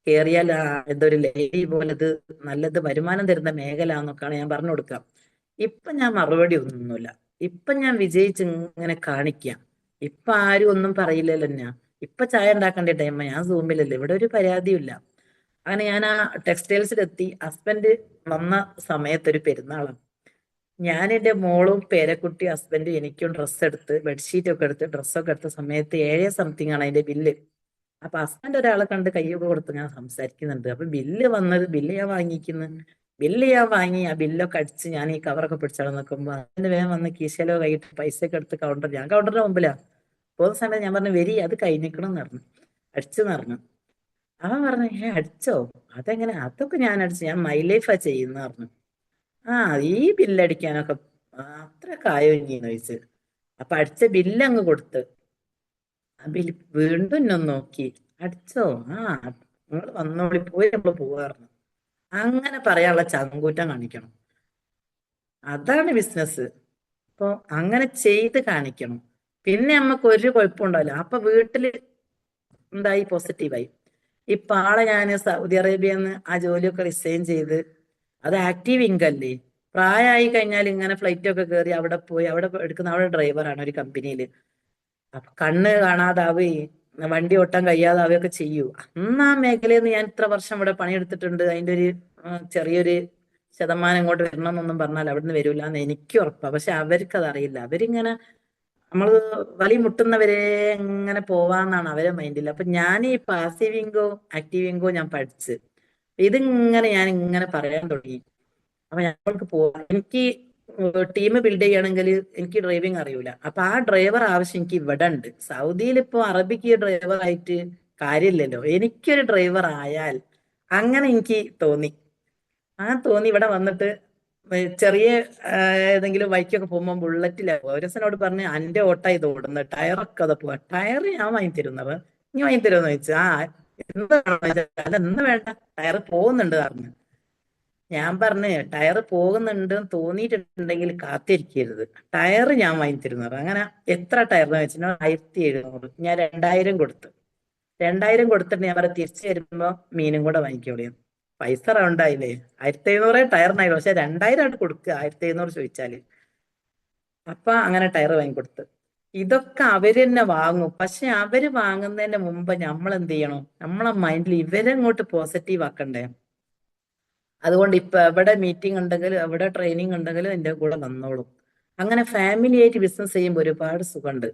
കേറിയാൽ എന്തൊരു ലേഡി പോലെ ഇത് നല്ലത് വരുമാനം തരുന്ന മേഖല എന്നൊക്കെയാണ് ഞാൻ പറഞ്ഞു കൊടുക്കാം. ഇപ്പൊ ഞാൻ മറുപടി ഒന്നുമില്ല, ഇപ്പൊ ഞാൻ വിജയിച്ച് ഇങ്ങനെ കാണിക്കാം. ഇപ്പൊ ആരും ഒന്നും പറയില്ലല്ലോ. ഞാൻ ഇപ്പൊ ചായ ഉണ്ടാക്കേണ്ട ടൈം, ഞാൻ സൂമിലല്ലേ, ഇവിടെ ഒരു പരാതിയില്ല. അങ്ങനെ ഞാൻ ആ ടെക്സ്റ്റൈൽസിലെത്തി. ഹസ്ബൻഡ് വന്ന സമയത്ത് ഒരു പെരുന്നാളാണ്. ഞാൻ എന്റെ മോളും പേരക്കുട്ടി ഹസ്ബൻഡും എനിക്കും ഡ്രസ്സ് എടുത്ത് ബെഡ്ഷീറ്റ് ഒക്കെ എടുത്ത് ഡ്രസ്സൊക്കെ എടുത്ത സമയത്ത് 7 സംതിങ് ആണ് അതിന്റെ ബില്ല്. അപ്പൊ ഹസ്ബൻഡ് ഒരാളെ കണ്ട് കയ്യൊക്കെ കൊടുത്ത് ഞാൻ സംസാരിക്കുന്നുണ്ട്. അപ്പൊ ബില്ല് വന്നത്, ബില്ല് ഞാൻ വാങ്ങിക്കുന്നു. ബില്ല് ഞാൻ വാങ്ങി, ആ ബില്ലൊക്കെ അടിച്ച് ഞാൻ ഈ കവറൊക്കെ പിടിച്ചാൽ നിൽക്കുമ്പോ അതിന് വേഗം വന്ന് കീശയിലോ കൈയിട്ട് പൈസ ഒക്കെ എടുത്ത് ഞാൻ കൗണ്ടറിന്റെ മുമ്പിലാ പോകുന്ന സമയത്ത് ഞാൻ പറഞ്ഞു, വരി അത് കഴിഞ്ഞിക്കണം എന്ന് പറഞ്ഞു, അടിച്ചെന്ന് പറഞ്ഞു. അവൻ പറഞ്ഞു, അടിച്ചോ? അതെങ്ങനെ? അതൊക്കെ ഞാൻ അടിച്ചു, ഞാൻ മൈ ലൈഫാ ചെയ്യുന്ന പറഞ്ഞു. ആ, ഈ ബില്ലടിക്കാനൊക്കെ അത്ര കായോ ഇനിന്ന് ചോദിച്ചു. അപ്പൊ അടിച്ച ബില്ല് അങ്ങ് കൊടുത്ത്, ആ ബില്ല് വീണ്ടും എന്നെ ഒന്ന് നോക്കി, അടിച്ചോ? ആ, നിങ്ങൾ വന്നോളി, പോയി നമ്മള് പോവാറുണ്ട്. അങ്ങനെ പറയാനുള്ള ചങ്കൂറ്റം കാണിക്കണം. അതാണ് ബിസിനസ്. അപ്പൊ അങ്ങനെ ചെയ്ത് കാണിക്കണം. പിന്നെ നമുക്ക് ഒരു കുഴപ്പമുണ്ടാവില്ല. അപ്പൊ വീട്ടില് എന്തായി, പോസിറ്റീവായി. ഇപ്പൊ ആളെ ഞാൻ സൗദി അറേബ്യന്ന് ആ ജോലിയൊക്കെ റിസൈൻ ചെയ്ത്, അത് ആക്റ്റീവ് ഇൻകം അല്ലേ. പ്രായമായി കഴിഞ്ഞാൽ ഇങ്ങനെ ഫ്ലൈറ്റ് ഒക്കെ കയറി അവിടെ പോയി അവിടെ എടുക്കുന്ന, അവിടെ ഡ്രൈവറാണ് ഒരു കമ്പനിയിൽ. അപ്പൊ കണ്ണ് കാണാതാവുകയും വണ്ടി ഓട്ടാൻ കഴിയാതാവുകയൊക്കെ ചെയ്യൂ. അന്ന് ആ മേഖലയിൽ നിന്ന് ഞാൻ ഇത്ര വർഷം ഇവിടെ പണിയെടുത്തിട്ടുണ്ട്, അതിന്റെ ഒരു ചെറിയൊരു ശതമാനം ഇങ്ങോട്ട് വരണം എന്നൊന്നും പറഞ്ഞാൽ അവിടുന്ന് വരൂല എന്ന് എനിക്ക് ഉറപ്പാണ്. പക്ഷെ അവർക്ക് അതറിയില്ല. അവരിങ്ങനെ നമ്മള് വലി മുട്ടുന്നവരെ ഇങ്ങനെ പോവാന്നാണ് അവരെ മൈൻഡിൽ. അപ്പൊ ഞാൻ ഈ പാസീവ് ഇൻകോ ആക്റ്റീവ് ഇൻകോ ഞാൻ പഠിച്ച് ഇതിങ്ങനെ ഞാൻ ഇങ്ങനെ പറയാൻ തുടങ്ങി. അപ്പൊ ഞങ്ങൾക്ക് പോവാം. എനിക്ക് ടീം ബിൽഡ് ചെയ്യണമെങ്കിൽ എനിക്ക് ഡ്രൈവിംഗ് അറിയൂല. അപ്പൊ ആ ഡ്രൈവർ ആവശ്യം എനിക്ക് ഇവിടെ ഉണ്ട്. സൗദിയിൽ ഇപ്പൊ അറബിക്ക് ഡ്രൈവർ ആയിട്ട് കാര്യമില്ലല്ലോ, എനിക്കൊരു ഡ്രൈവർ ആയാൽ, അങ്ങനെ എനിക്ക് തോന്നി. ആ തോന്നി ഇവിടെ വന്നിട്ട് ചെറിയ ഏതെങ്കിലും ബൈക്കൊക്കെ പോകുമ്പോൾ ബുള്ളറ്റിലാവും. ഓരോസനോട് പറഞ്ഞ് അന്റെ ഓട്ട ഇത് ഓടുന്നത്, ടയറൊക്കെ അത് പോവാ, ടയർ ഞാൻ വാങ്ങി തരുന്നവ, നീ വാങ്ങി തരുമെന്ന് ചോദിച്ചു. ആ, എന്താണോ? അല്ല, എന്ന് വേണ്ട, ടയർ പോകുന്നുണ്ട് പറഞ്ഞു. ഞാൻ പറഞ്ഞ്, ടയർ പോകുന്നുണ്ട് തോന്നിയിട്ടുണ്ടെങ്കിൽ കാത്തിരിക്കരുത്, ടയർ ഞാൻ വാങ്ങി തരുന്നത്. അങ്ങനെ എത്ര ടയറിന് വെച്ചാൽ 1700, ഞാൻ 2000 കൊടുത്തു. 2000 കൊടുത്തിട്ട് ഞാൻ പറഞ്ഞ തിരിച്ചു വരുമ്പോ മീനും കൂടെ വാങ്ങിക്കോളി. പൈസ റൗണ്ടായില്ലേ, 1700 ടയറിനായില്ല. പക്ഷെ 2000 ആയിട്ട് കൊടുക്കുക 1700 ചോദിച്ചാല്. അപ്പൊ അങ്ങനെ ടയർ വാങ്ങിക്കൊടുത്ത്. ഇതൊക്കെ അവര് തന്നെ വാങ്ങും. പക്ഷെ അവര് വാങ്ങുന്നതിന്റെ മുമ്പ് നമ്മൾ എന്ത് ചെയ്യണം? നമ്മളെ മൈൻഡിൽ ഇവരെ അങ്ങോട്ട് പോസിറ്റീവ് ആക്കണ്ടേ. അതുകൊണ്ട് ഇപ്പൊ എവിടെ മീറ്റിംഗ് ഉണ്ടെങ്കിലും എവിടെ ട്രെയിനിങ് ഉണ്ടെങ്കിലും എന്റെ കൂടെ വന്നോളും. അങ്ങനെ ഫാമിലി ആയിട്ട് ബിസിനസ് ചെയ്യുമ്പോൾ ഒരുപാട് സുഖമുണ്ട്.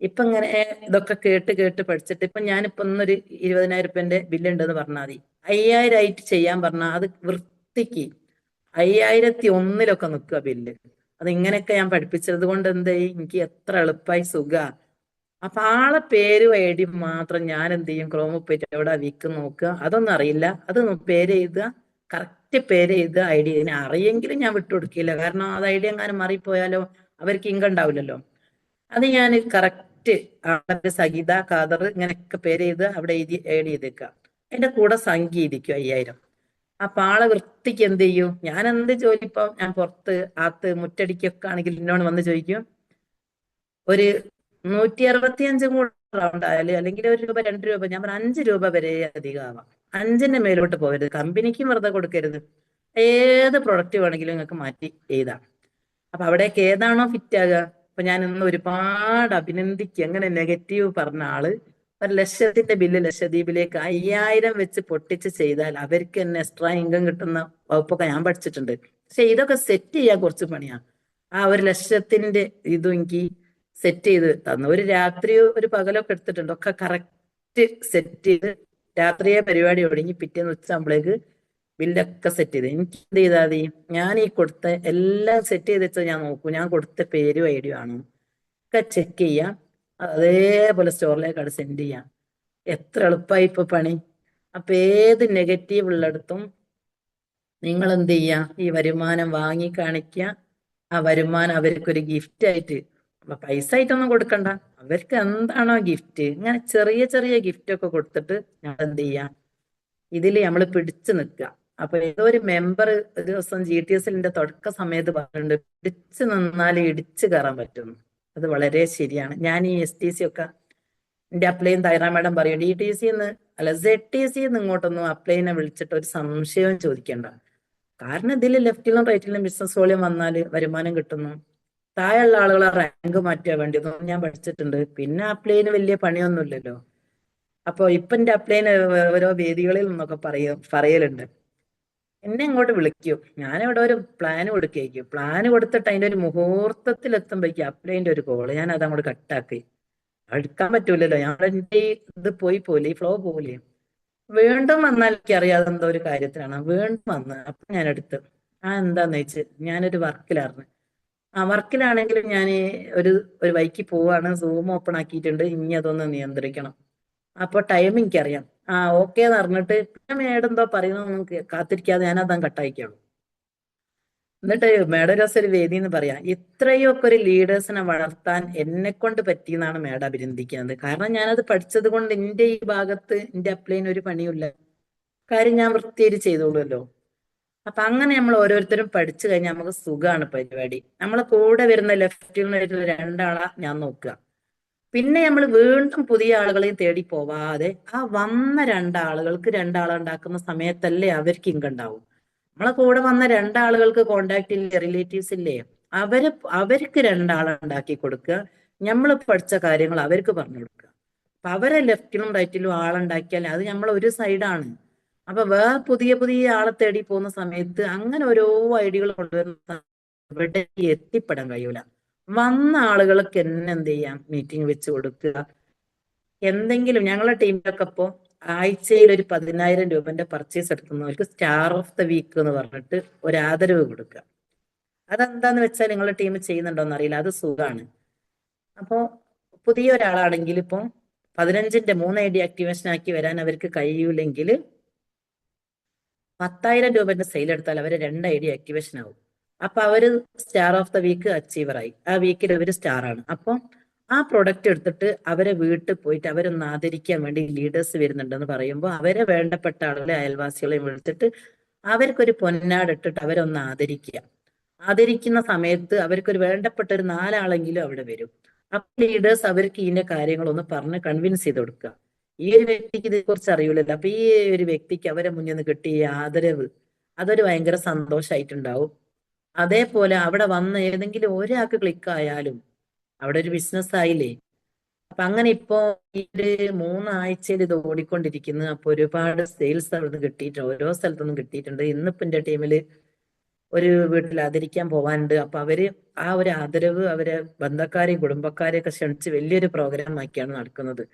ഇപ്പൊ ഇങ്ങനെ ഇതൊക്കെ കേട്ട് കേട്ട് പഠിച്ചിട്ട് ഇപ്പൊ ഞാനിപ്പോ ഇന്നൊരു 20,000 റുപ്യന്റെ ബില്ലുണ്ടെന്ന് പറഞ്ഞാൽ മതി, 5000 ആയിട്ട് ചെയ്യാൻ പറഞ്ഞാൽ അത് വൃത്തിക്ക് 5001 നിൽക്കുക ബില്ല്. അത് ഇങ്ങനെയൊക്കെ ഞാൻ പഠിപ്പിച്ചത് കൊണ്ട് എന്തായി, എനിക്ക് എത്ര എളുപ്പമായി സുഖ. അപ്പൊ ആളെ പേരും ഐ ഡി മാത്രം ഞാൻ എന്ത് ചെയ്യും, ക്രോമിൽ പോയിട്ട് എവിടെ വീക്ക് നോക്കുക, അതൊന്നും അറിയില്ല. അത് പേര് എഴുതുക, കറക്റ്റ് പേര് എഴുതുക, ഐ ഡി. ഇതിനെ അറിയെങ്കിലും ഞാൻ വിട്ടുകൊടുക്കില്ല, കാരണം അത് ഐ ഡി എങ്ങാനും മാറിപ്പോയാലോ അവർക്ക് ഇൻകം ഉണ്ടാവില്ലല്ലോ. അത് ഞാൻ കറക്റ്റ് ആളെ സഗീത ഖാദർ ഇങ്ങനെയൊക്കെ പേര് ചെയ്ത് അവിടെ എഴുതി ഏഡ് ചെയ്തേക്കുക. അതിന്റെ കൂടെ സംഖ്യ ഇരിക്കും 5000. അപ്പൊ ആളെ വൃത്തിക്ക് എന്ത് ചെയ്യും, ഞാൻ എന്ത് ജോലി ഇപ്പൊ ഞാൻ പുറത്ത് ആത്ത് മുറ്റടിക്കൊക്കെ ആണെങ്കിൽ എന്നോട് വന്ന് ചോദിക്കും, ഒരു 165 കൂടെ റൗണ്ട് ആയാലും അല്ലെങ്കിൽ 1 രൂപ 2 രൂപ, ഞാൻ പറഞ്ഞ 5 രൂപ വരെ അധികം ആവാം. 5ന്റെ മേലോട്ട് പോകരുത്, കമ്പനിക്കും വെറുതെ കൊടുക്കരുത്. ഏത് പ്രൊഡക്റ്റ് വേണമെങ്കിലും നിങ്ങൾക്ക് മാറ്റി എഴുതാം. അപ്പൊ അവിടേക്ക് ഏതാണോ ഫിറ്റ് ആകുക. അപ്പൊ ഞാൻ ഇന്ന് ഒരുപാട് അഭിനന്ദിക്കുക. അങ്ങനെ നെഗറ്റീവ് പറഞ്ഞ ആള് 1,00,000ന്റെ ബില്ല് ലക്ഷദ്വീപിലേക്ക് 5000 വെച്ച് പൊട്ടിച്ച് ചെയ്താൽ അവർക്ക് തന്നെ എക്സ്ട്രാ ഇൻകം കിട്ടുന്ന വകുപ്പൊക്കെ ഞാൻ പഠിച്ചിട്ടുണ്ട്. പക്ഷെ ഇതൊക്കെ സെറ്റ് ചെയ്യാൻ കുറച്ച് പണിയാണ്. ആ 1,00,000ന്റെ ഇതും എനിക്ക് സെറ്റ് ചെയ്ത് തന്നു. ഒരു രാത്രിയോ ഒരു പകലൊക്കെ എടുത്തിട്ടുണ്ട്. ഒക്കെ കറക്റ്റ് സെറ്റ് ചെയ്ത് രാത്രിയെ പരിപാടി ഒടുങ്ങി പിറ്റേന്ന് ഉച്ചയാകുമ്പോഴേക്ക് ബില്ലൊക്കെ സെറ്റ് ചെയ്ത് എനിക്ക് എന്ത് ചെയ്താൽ മതി, ഞാൻ ഈ കൊടുത്ത എല്ലാം സെറ്റ് ചെയ്ത് വെച്ചാൽ ഞാൻ നോക്കൂ, ഞാൻ കൊടുത്ത പേരും ഐ ഡിയും ആണോ ഒക്കെ ചെക്ക് ചെയ്യാം. അതേപോലെ സ്റ്റോറിലേക്ക് അത് സെൻഡ് ചെയ്യാം. എത്ര എളുപ്പമായി ഇപ്പൊ പണി. അപ്പൊ ഏത് നെഗറ്റീവ് ഉള്ളിടത്തും നിങ്ങൾ എന്ത് ചെയ്യാ, ഈ വരുമാനം വാങ്ങി കാണിക്കുക. ആ വരുമാനം അവർക്കൊരു ഗിഫ്റ്റ് ആയിട്ട്, അപ്പൊ പൈസ ആയിട്ടൊന്നും കൊടുക്കണ്ട, അവർക്ക് എന്താണോ ഗിഫ്റ്റ്, ഇങ്ങനെ ചെറിയ ചെറിയ ഗിഫ്റ്റ് ഒക്കെ കൊടുത്തിട്ട് ഞാൻ എന്ത് ചെയ്യാം, ഇതിൽ നമ്മൾ പിടിച്ചു നിൽക്കുക. അപ്പൊ ഏതോ ഒരു മെമ്പർ ഒരു ദിവസം GTSന്റെ തുടക്ക സമയത്ത് പറഞ്ഞിട്ടുണ്ട്, പിടിച്ചു നിന്നാൽ ഇടിച്ചു കയറാൻ പറ്റുന്നു. അത് വളരെ ശരിയാണ്. ഞാൻ ഈ STC ഒക്കെ എന്റെ അപ്ലൈൻ തൈറ മാഡം പറയും DTC അല്ല ZTC ഇങ്ങോട്ടൊന്നും അപ്ലൈനെ വിളിച്ചിട്ട് ഒരു സംശയവും ചോദിക്കണ്ട. കാരണം ഇതിൽ ലെഫ്റ്റിലും റൈറ്റിലും ബിസിനസ് വോളിയം വന്നാൽ വരുമാനം കിട്ടുന്നു. താഴെയുള്ള ആളുകളെ റാങ്ക് മാറ്റുക വേണ്ടിയതൊന്നും ഞാൻ പഠിച്ചിട്ടുണ്ട്. പിന്നെ അപ്ലൈന് വലിയ പണിയൊന്നുമില്ലല്ലോ. അപ്പൊ ഇപ്പൊ എന്റെ അപ്ലൈന് ഓരോ വേദികളിൽ നിന്നൊക്കെ പറയലുണ്ട്. എന്നെ ഇങ്ങോട്ട് വിളിക്കും, ഞാനിവിടെ ഒരു പ്ലാൻ കൊടുക്കേക്കും. പ്ലാൻ കൊടുത്തിട്ട് അതിന്റെ ഒരു മുഹൂർത്തത്തിൽ എത്തുമ്പോഴേക്കും അപ്ലൈന്റെ ഒരു കോള്, ഞാൻ അത് അങ്ങോട്ട് കട്ടാക്കി. എടുക്കാൻ പറ്റൂലല്ലോ, എന്റെ ഇത് പോലെ ഫ്ലോ പോലെ. വീണ്ടും വന്നാൽ എനിക്ക് അറിയാതെ എന്തോ ഒരു കാര്യത്തിലാണ്. വീണ്ടും വന്ന് അപ്പൊ ഞാൻ എടുത്ത് എന്താന്ന് വെച്ച് ഞാനൊരു വർക്കിലായിരുന്നു. ആ വർക്കിലാണെങ്കിലും ഞാൻ ഒരു ഒരു വൈക്ക് പോവാണ്, സൂം ഓപ്പൺ ആക്കിയിട്ടുണ്ട്, ഇനി അതൊന്ന് നിയന്ത്രിക്കണം. അപ്പൊ ടൈം എനിക്കറിയാം. ഓക്കെ എന്ന് പറഞ്ഞിട്ട് പിന്നെ മേഡം എന്തോ പറയുന്നൊന്നും കാത്തിരിക്കാതെ ഞാൻ അതാ കട്ടായിക്കാണ്. എന്നിട്ട് മേഡം രസം ഒരു വേദി എന്ന് പറയാം, ഇത്രയൊക്കെ ഒരു ലീഡേഴ്സിനെ വളർത്താൻ എന്നെ കൊണ്ട് പറ്റിയെന്നാണ് മേഡം അഭിനന്ദിക്കുന്നത്. കാരണം ഞാനത് പഠിച്ചത് കൊണ്ട് എന്റെ ഈ ഭാഗത്ത് എന്റെ അപ്ലൈന് ഒരു പണിയില്ല. കാര്യം ഞാൻ വൃത്തിയായിട്ട് ചെയ്തോളൂല്ലോ. അപ്പൊ അങ്ങനെ നമ്മൾ ഓരോരുത്തരും പഠിച്ചു കഴിഞ്ഞാൽ നമുക്ക് സുഖമാണ് പരിപാടി. നമ്മളെ കൂടെ വരുന്ന ലെഫ്റ്റിൽ രണ്ടാളാ ഞാൻ നോക്കുക. പിന്നെ നമ്മൾ വീണ്ടും പുതിയ ആളുകളെയും തേടി പോവാതെ ആ വന്ന രണ്ടാളുകൾക്ക് രണ്ടാളെ ഉണ്ടാക്കുന്ന സമയത്തല്ലേ അവർക്ക് ഇൻകം ഉണ്ടാവും. നമ്മളെ കൂടെ വന്ന രണ്ടാളുകൾക്ക് കോണ്ടാക്ട് ഇല്ലേ, റിലേറ്റീവ്സ് ഇല്ലേ, അവർക്ക് രണ്ടാളെ ഉണ്ടാക്കി കൊടുക്കുക. നമ്മൾ പഠിച്ച കാര്യങ്ങൾ അവർക്ക് പറഞ്ഞു കൊടുക്കുക. അപ്പൊ അവരെ ലെഫ്റ്റിലും റൈറ്റിലും ആളുണ്ടാക്കിയാൽ അത് നമ്മൾ ഒരു സൈഡാണ്. അപ്പൊ വേറെ പുതിയ പുതിയ ആളെ തേടി പോകുന്ന സമയത്ത് അങ്ങനെ ഓരോ ഐഡിയകൾ കൊണ്ടുവരുന്ന ഇവിടെ എത്തിപ്പെടാൻ കഴിയൂല. വന്ന ആളുകൾക്ക് എന്ത് ചെയ്യാം, മീറ്റിംഗ് വെച്ച് കൊടുക്കുക. എന്തെങ്കിലും ഞങ്ങളുടെ ടീമിലൊക്കെ ഇപ്പോ ആഴ്ചയിൽ ഒരു 10,000 രൂപന്റെ പർച്ചേസ് എടുക്കുന്നവർക്ക് സ്റ്റാർ ഓഫ് ദ വീക്ക് എന്ന് പറഞ്ഞിട്ട് ഒരു ആദരവ് കൊടുക്കുക. അതെന്താന്ന് വെച്ചാൽ നിങ്ങളുടെ ടീം ചെയ്യുന്നുണ്ടോന്ന് അറിയില്ല, അത് സുഖമാണ്. അപ്പോ പുതിയ ഒരാളാണെങ്കിൽ ഇപ്പം 15ന്റെ 3 ID ആക്ടിവേഷൻ ആക്കി വരാൻ അവർക്ക് കഴിയൂലെങ്കിൽ 10,000 രൂപന്റെ സെയിൽ എടുത്താൽ അവര് 2 ID ആക്ടിവേഷൻ ആവും. അപ്പൊ അവര് സ്റ്റാർ ഓഫ് ദ വീക്ക് അച്ചീവറായി. ആ വീക്കിൽ അവര് സ്റ്റാർ ആണ്. അപ്പം ആ പ്രൊഡക്റ്റ് എടുത്തിട്ട് അവരെ വീട്ടിൽ പോയിട്ട് അവരൊന്ന് ആദരിക്കാൻ വേണ്ടി ലീഡേഴ്സ് വരുന്നുണ്ടെന്ന് പറയുമ്പോൾ അവരെ വേണ്ടപ്പെട്ട ആളുകളെ അയൽവാസികളെയും വിളിച്ചിട്ട് അവർക്കൊരു പൊന്നാട് ഇട്ടിട്ട് അവരൊന്ന് ആദരിക്കുക. ആദരിക്കുന്ന സമയത്ത് അവർക്കൊരു വേണ്ടപ്പെട്ട ഒരു 4 ആളെങ്കിലും അവിടെ വരും. അപ്പൊ ലീഡേഴ്സ് അവർക്ക് ഇതിന്റെ കാര്യങ്ങളൊന്ന് പറഞ്ഞ് കൺവിൻസ് ചെയ്ത് കൊടുക്കുക. ഈ ഒരു വ്യക്തിക്ക് ഇതിനെ കുറിച്ച് അറിയൂലല്ലോ. അപ്പൊ ഈ ഒരു വ്യക്തിക്ക് അവരെ മുന്നിൽ നിന്ന് കിട്ടിയ ആദരവ് അതൊരു ഭയങ്കര സന്തോഷമായിട്ടുണ്ടാവും. അതേപോലെ അവിടെ വന്ന് ഏതെങ്കിലും ഒരാൾക്ക് ക്ലിക്ക് ആയാലും അവിടെ ഒരു ബിസിനസ് ആയില്ലേ. അപ്പൊ അങ്ങനെ ഇപ്പോ ഈ ഒരു 3 ആഴ്ചയിൽ ഇത് ഓടിക്കൊണ്ടിരിക്കുന്നു. അപ്പൊ ഒരുപാട് സെയിൽസ് അവിടെ നിന്ന് കിട്ടിയിട്ടുണ്ട്, ഓരോ സ്ഥലത്തുനിന്നും കിട്ടിയിട്ടുണ്ട്. ഇന്നിപ്പോ എന്റെ ടീമില് ഒരു വീട്ടിൽ ആദരിക്കാൻ പോവാനുണ്ട്. അപ്പൊ അവര് ആ ഒരു ആദരവ് അവരെ ബന്ധക്കാരെയും കുടുംബക്കാരെയും ഒക്കെ ക്ഷണിച്ച് വലിയൊരു പ്രോഗ്രാം ആക്കിയാണ് നടക്കുന്നത്.